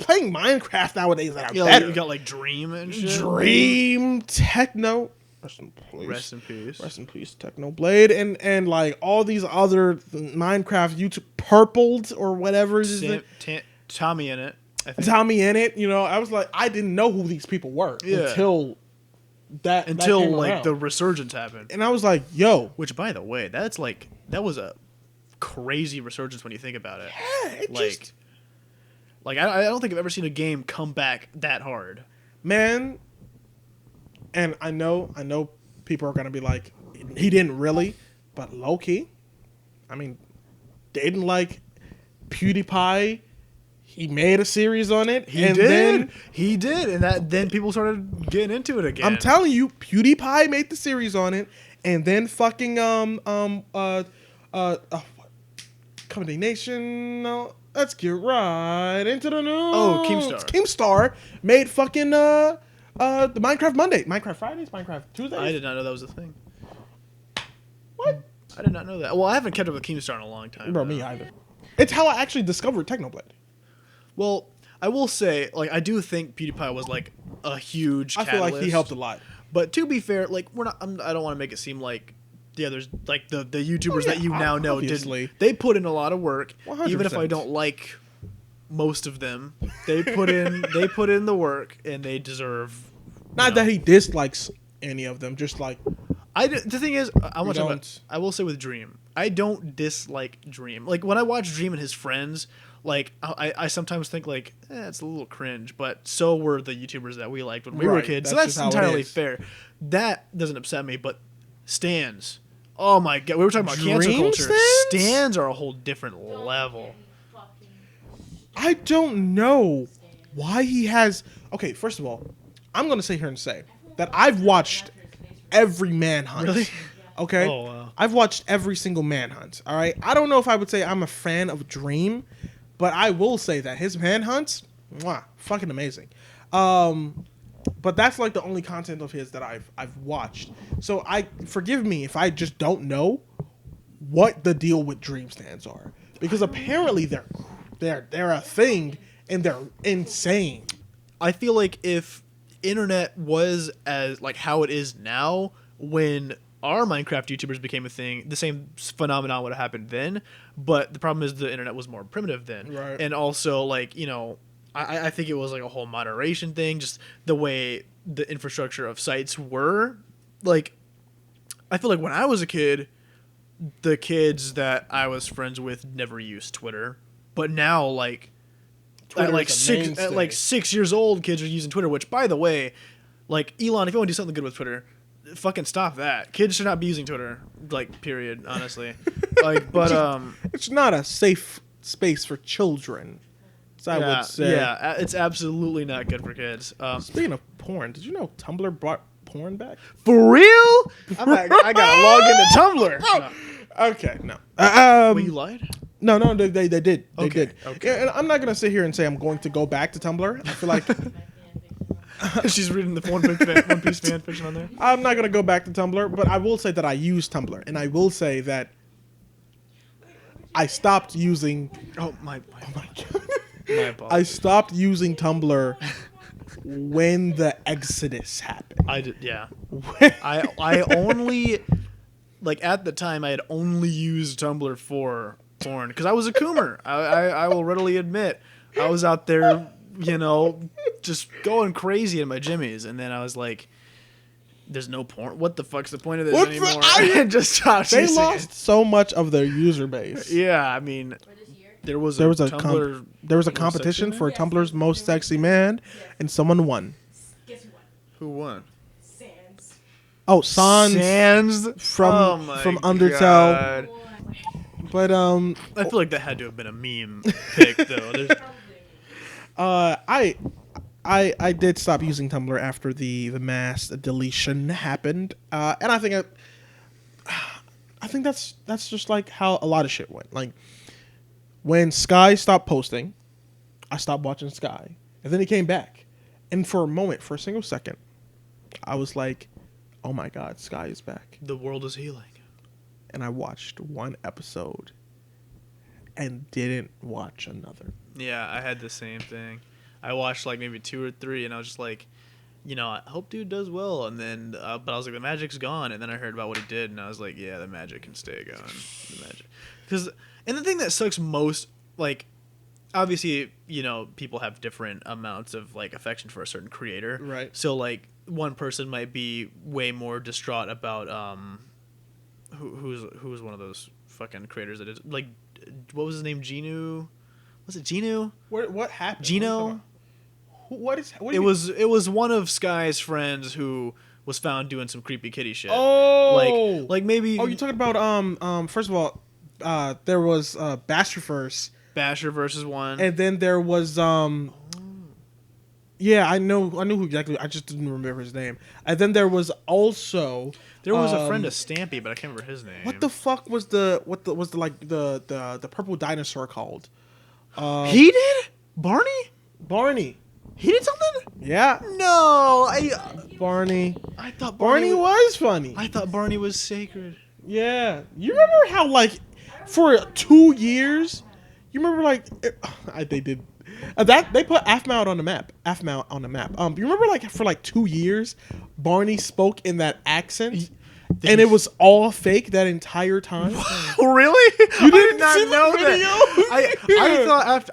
playing Minecraft nowadays that are better? You got like Dream and shit. Dream, Techno. Rest in peace. Rest in peace, Technoblade, and like all these other Minecraft YouTube Purpled or whatever it is. Tommy in it. Tommy in it, you know, I was like, I didn't know who these people were until that came like around. the resurgence happened. And I was like, yo. Which, by the way, that was a crazy resurgence when you think about it. Yeah, I don't think I've ever seen a game come back that hard. Man, and I know people are gonna be like, he didn't really, but low key, I mean, they didn't like PewDiePie. He made a series on it. He did, and then people started getting into it again. I'm telling you, PewDiePie made the series on it, and then fucking Comedy Nation. No, let's get right into the news. Oh, Keemstar made fucking the Minecraft Monday, Minecraft Fridays, Minecraft Tuesdays. I did not know that was a thing. What? I did not know that. Well, I haven't kept up with Keemstar in a long time. Bro, me either. It's how I actually discovered Technoblade. Well, I will say, like, I do think PewDiePie was like a huge catalyst. I feel like he helped a lot. But to be fair, like, I don't want to make it seem like the others, like the YouTubers that you now know, they put in a lot of work. 100%. Even if I don't like most of them, they put in the work, and they deserve. Not that he dislikes any of them, just like the thing is, I will say with Dream, I don't dislike Dream. Like when I watch Dream and his friends, like I sometimes think like it's a little cringe, but so were the YouTubers that we liked when we were kids. So that's entirely fair. That doesn't upset me, but stans. Oh my god, we were talking about cancel culture. Stans are a whole different level. I don't know why he has. Okay, first of all, I'm gonna sit here and say that I've watched every Manhunt. Really? Okay. Oh wow. I've watched every single Manhunt. All right. I don't know if I would say I'm a fan of Dream, but I will say that his Manhunts, fucking amazing. But that's like the only content of his that I've watched. So forgive me if I just don't know what the deal with Dream stands are, because apparently they're a thing and they're insane. I feel like if internet was as like how it is now, when our Minecraft YouTubers became a thing, the same phenomenon would have happened then. But the problem is the internet was more primitive then, right? And also, like, you know, I think it was like a whole moderation thing, just the way the infrastructure of sites were. Like, I feel like when I was a kid, the kids that I was friends with never used Twitter, but now like. At like 6 years old, kids are using Twitter. Which, by the way, like Elon, if you want to do something good with Twitter, fucking stop that. Kids should not be using Twitter, like, period, honestly. Like, but, It's not a safe space for children. So I would say. Yeah, it's absolutely not good for kids. Speaking of porn, did you know Tumblr brought porn back? For real? I gotta log into Tumblr. No. Okay, no. Wait, you lied? No, they did. They Okay, did. okay. Yeah, and I'm not gonna sit here and say I'm going to go back to Tumblr. I feel like She's reading the One Piece fan fiction on there. I'm not gonna go back to Tumblr, but I will say that I use Tumblr, and I will say that I stopped using. Oh my God. my I apologies. stopped using Tumblr when the Exodus happened. I did, yeah. I only, like, at the time I had only used Tumblr for porn because I was a coomer. I will readily admit I was out there, you know, just going crazy in my jimmies, and then I was like, "There's no porn. What the fuck's the point of this anymore?" I just stopped. They using lost it. so much of their user base. Yeah, I mean, For this year? there was There a was a Tumblr. there was a most competition sexy for man? Tumblr's most sexy man, and someone won. Guess what? Who won? Sans. Oh, Sans Sans from my Undertale. God. But I feel like that had to have been a meme pick though. There's, I did stop using Tumblr after the mass deletion happened, and I think that's just like how a lot of shit went. Like when Sky stopped posting, I stopped watching Sky, and then he came back, and for a moment, for a single second, I was like, "Oh my God, Sky is back!" the world is healing. And I watched one episode, and didn't watch another. Yeah, I had the same thing. I watched like maybe 2 or 3, and I was just like, you know, I hope dude does well. And then, but I was like, the magic's gone. And then I heard about what he did, and I was like, yeah, the magic can stay going. The magic, and the thing that sucks most, like, obviously, you know, people have different amounts of like affection for a certain creator. Right. So like, one person might be way more distraught about who's one of those fucking creators that is like, what was his name? Genu? Was it Genu? What happened? Gino? What is? What It was one of Sky's friends who was found doing some creepy kitty shit. Oh, like maybe. Oh, you're talking about First of all, there was Basherverse, Basher versus one. and then there was Yeah, I knew who exactly. I just didn't remember his name. And then there was also There was a friend of Stampy, but I can't remember his name. what the fuck was the purple dinosaur called? He did? Barney. He did something? Yeah, No, Barney. I thought Barney was funny. I thought Barney was sacred. Yeah, you remember how like for 2 years, you remember like they did that they put AFMAO on the map. AFMAO on the map. You remember like for like 2 years, Barney spoke in that accent, and it was all fake that entire time. Really? You didn't I see did not the know video? that. I thought after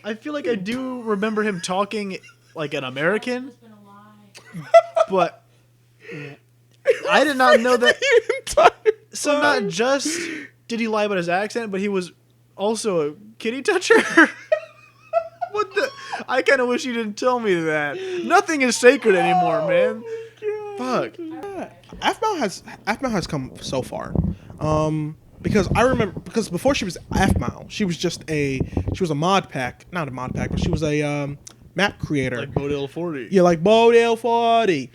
I feel like I do remember him talking like an American, It's been a lie. but I did not know that. The entire So time. not just did he lie about his accent, but he was also a kitty toucher. What the? I kind of wish you didn't tell me that. Nothing is sacred anymore, man. Fuck. AFMAO has come so far. Because I remember before she was AFMAO, she was a mod pack, not a mod pack, but she was a map creator. Like Bodil 40. Yeah, like Bodil 40.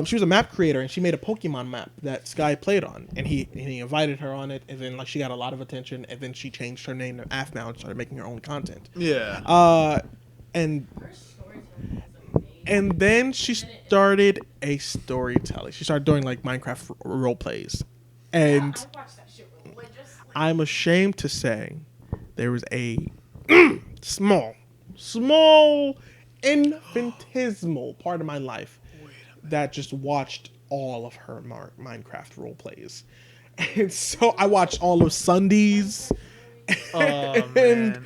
She was a map creator, and she made a Pokemon map that Sky played on, and he invited her on it, and then like she got a lot of attention, and then she changed her name to AFMAO and started making her own content. Yeah. And Her storytelling is amazing. and then she started a storytelling. She started doing like Minecraft role plays, and I watched that shit religiously. I'm ashamed to say there was a small, infinitesimal part of my life that just watched all of her Minecraft role plays. And so I watched all of Sundays. Oh, And- man.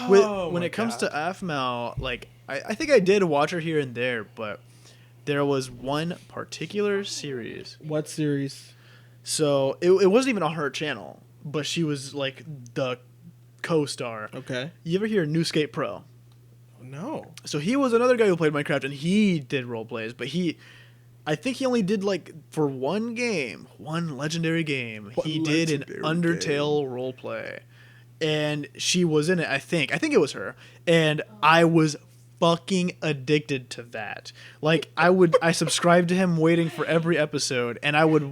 Oh, When my it comes God. to AFMAO, like I think I did watch her here and there, but there was one particular series. What series? So it wasn't even on her channel, but she was like the co-star. Okay. You ever hear Newscape Pro? No. So he was another guy who played Minecraft, and he did role plays, but I think he only did like for one legendary game. He did an Undertale roleplay, and she was in it. I think it was her, and I was fucking addicted to that. Like I subscribed to him, waiting for every episode, and I would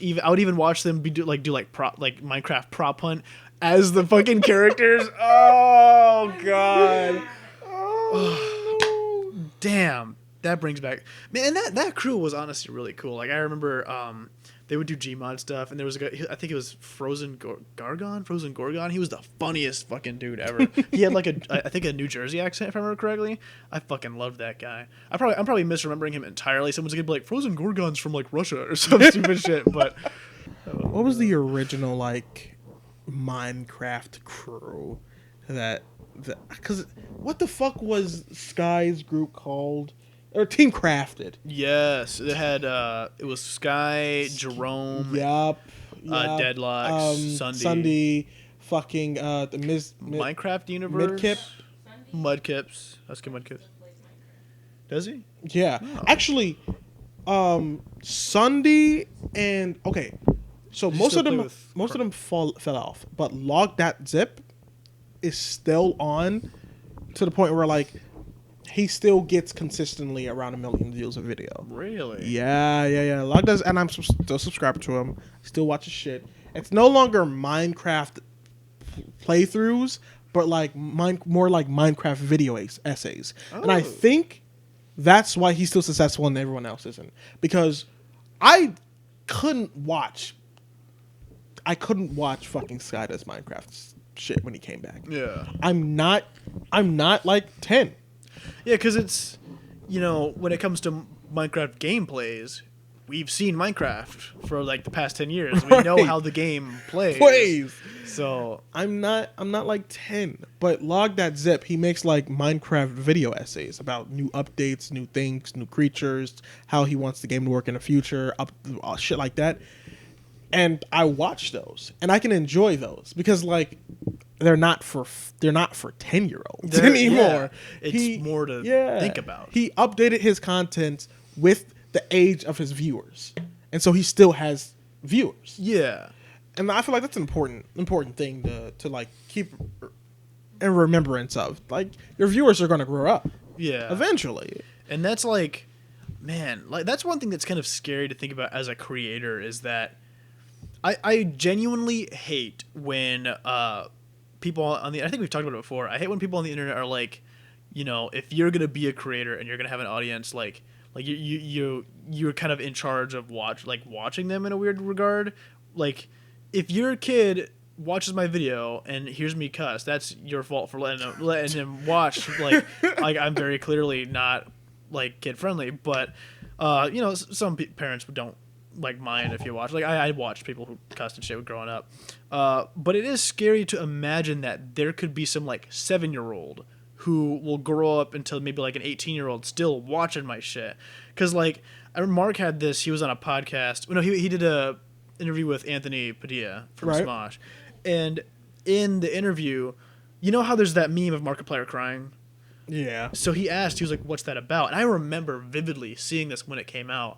even watch them do Minecraft prop hunt as the fucking characters. Oh god. Oh, damn. That brings back, man, and that crew was honestly really cool. Like I remember, they would do Gmod stuff, and there was a guy, I think it was Frozen Gorgon. He was the funniest fucking dude ever. He had like a New Jersey accent, if I remember correctly. I fucking loved that guy. I'm probably misremembering him entirely. Someone's gonna be like, Frozen Gorgon's from like Russia or some stupid shit. But what was the original like Minecraft crew because what the fuck was Sky's group called? Or Team Crafted. Yes, it had it was Sky, Jerome, Yup. Deadlocks, Sunday, fucking the Minecraft universe. Midkip. Mudkips. Let's get Mudkips. Does he? Yeah. Oh. Actually, Sunday and okay. So most of them fell off, but log.zip is still on to the point where like he still gets consistently around 1 million views a video. Really? Yeah. Log does, and I'm still subscribed to him. Still watch his shit. It's no longer Minecraft playthroughs, but like more like Minecraft video essays. Oh. And I think that's why he's still successful and everyone else isn't. Because I couldn't watch fucking Sky does Minecraft shit when he came back. Yeah. I'm not like 10. Yeah, because it's, when it comes to Minecraft gameplays, we've seen Minecraft for like the past 10 years. We know how the game plays. So I'm not like 10, but log.zip, he makes like Minecraft video essays about new updates, new things, new creatures, how he wants the game to work in the future, shit like that. And I watch those, and I can enjoy those because like they're not for 10-year-olds anymore. Yeah, it's more to think about. He updated his content with the age of his viewers, and so he still has viewers. Yeah, and I feel like that's an important thing to like keep in remembrance of. Like your viewers are going to grow up. Yeah, eventually, and that's like, man, like that's one thing that's kind of scary to think about as a creator is that. I genuinely hate when people on I think we've talked about it before. I hate when people on the internet are like, if you're gonna be a creator and you're gonna have an audience, like you're kind of in charge of watching them in a weird regard. Like, if your kid watches my video and hears me cuss, that's your fault for letting him watch. Like I'm very clearly not like kid friendly, but some parents don't. Like mine, if you watch, like I watched people who cussed and shit growing up, but it is scary to imagine that there could be some like 7-year-old who will grow up until maybe like an 18-year-old still watching my shit. Because like I remember Mark had this, he was on a podcast. No, he did a interview with Anthony Padilla from Smosh, and in the interview, how there's that meme of Markiplier crying. Yeah. So he was like, "What's that about?" And I remember vividly seeing this when it came out.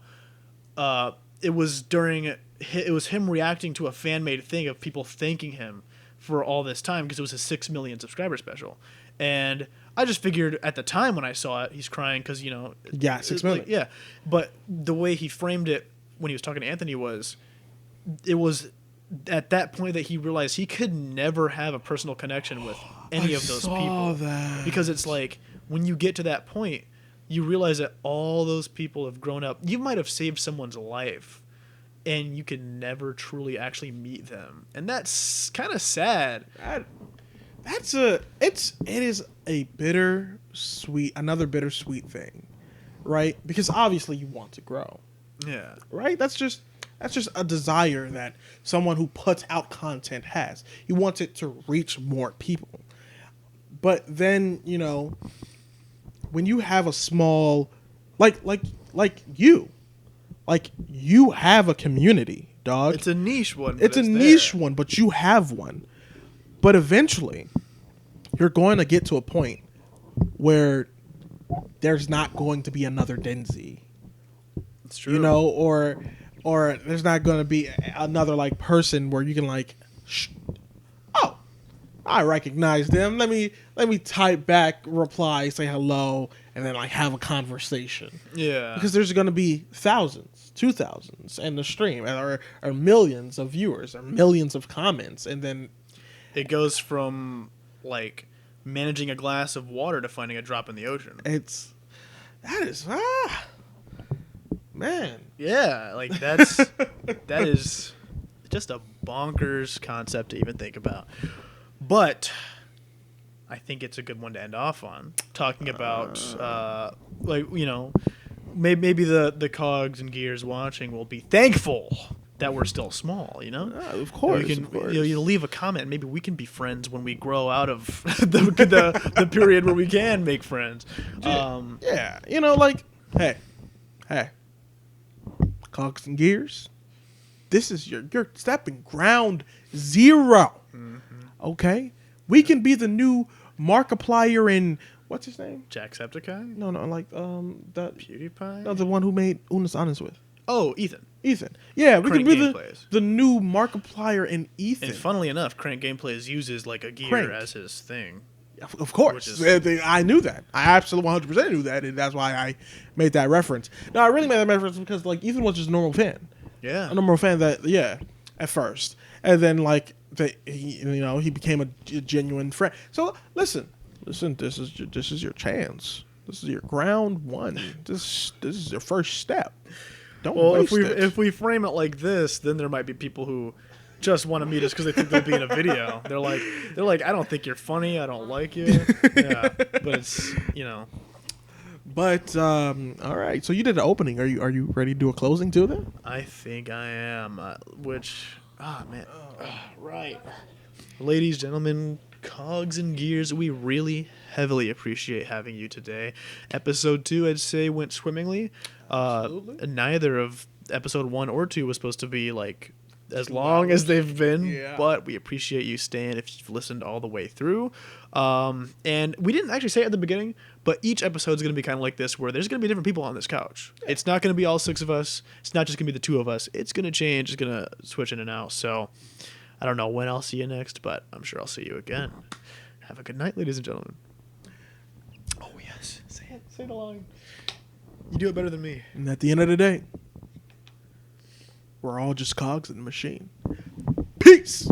It was him reacting to a fan-made thing of people thanking him for all this time because it was his 6 million subscriber special. And I just figured at the time when I saw it, he's crying because, 6 million. Like, yeah. But the way he framed it when he was talking to Anthony it was at that point that he realized he could never have a personal connection with any of those people. That. Because it's like, when you get to that point, you realize that all those people have grown up. You might have saved someone's life, and you can never truly actually meet them, and that's kind of sad. It is another bittersweet thing, right? Because obviously you want to grow. Yeah. Right? That's just a desire that someone who puts out content has. You want it to reach more people. But then, when you have a small, like you have a community, dog. It's a niche one. It's a niche one, but you have one. But eventually, you're going to get to a point where there's not going to be another Denzi It's true. You know, or there's not going to be another like person where you can like, oh, I recognize them. Let me type back, reply, say hello, and then like have a conversation. Yeah. Because there's going to be thousands, 2,000s in the stream, or millions of viewers, or millions of comments, and then it goes from like managing a glass of water to finding a drop in the ocean. Man. Yeah, like that is just a bonkers concept to even think about. But I think it's a good one to end off on, talking about like, you know, maybe the cogs and gears watching will be thankful that we're still small, you know. Of course, we can, of course. You know, leave a comment, and maybe we can be friends when we grow out of the period where we can make friends. Yeah, you know, like, hey, cogs and gears. This is you're stepping ground zero. Okay, we can be the new Markiplier in what's his name? Jacksepticeye? No, like that PewDiePie? no, the one who made Unis Honest with. Oh, Ethan. Yeah, we Crank can be Gameplays. the new Markiplier in Ethan. And funnily enough, Crank Gameplays uses like a gear Crank. as his thing. Of course. I knew that. I absolutely 100% knew that, and that's why I made that reference. No, I really made that reference because like Ethan was just a normal fan. Yeah. A normal fan at first. And then like he became a genuine friend. So listen, this is your chance. This is your ground one. This is your first step. Don't waste it. If we frame it like this, then there might be people who just want to meet us because they think they'll be in a video. They're like, I don't think you're funny. I don't like you. Yeah, but it's, you know. But all right. So you did the opening. Are you ready to do a closing too? Then I think I am. Right. Ladies, gentlemen, cogs and gears, we really heavily appreciate having you today. Episode 2, I'd say, went swimmingly. Neither of episode 1 or 2 was supposed to be like as long as they've been, but we appreciate you staying if you've listened all the way through. And we didn't actually say it at the beginning, but each episode is going to be kind of like this, where there's going to be different people on this couch. Yeah. It's not going to be all 6 of us. It's not just going to be the 2 of us. It's going to change. It's going to switch in and out. So I don't know when I'll see you next, but I'm sure I'll see you again. Have a good night, ladies and gentlemen. Oh, yes. Say it. Say the line. You do it better than me. And at the end of the day, we're all just cogs in the machine. Peace.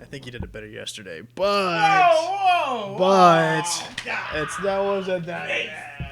I think you did it better yesterday, but Whoa, that wasn't that bad.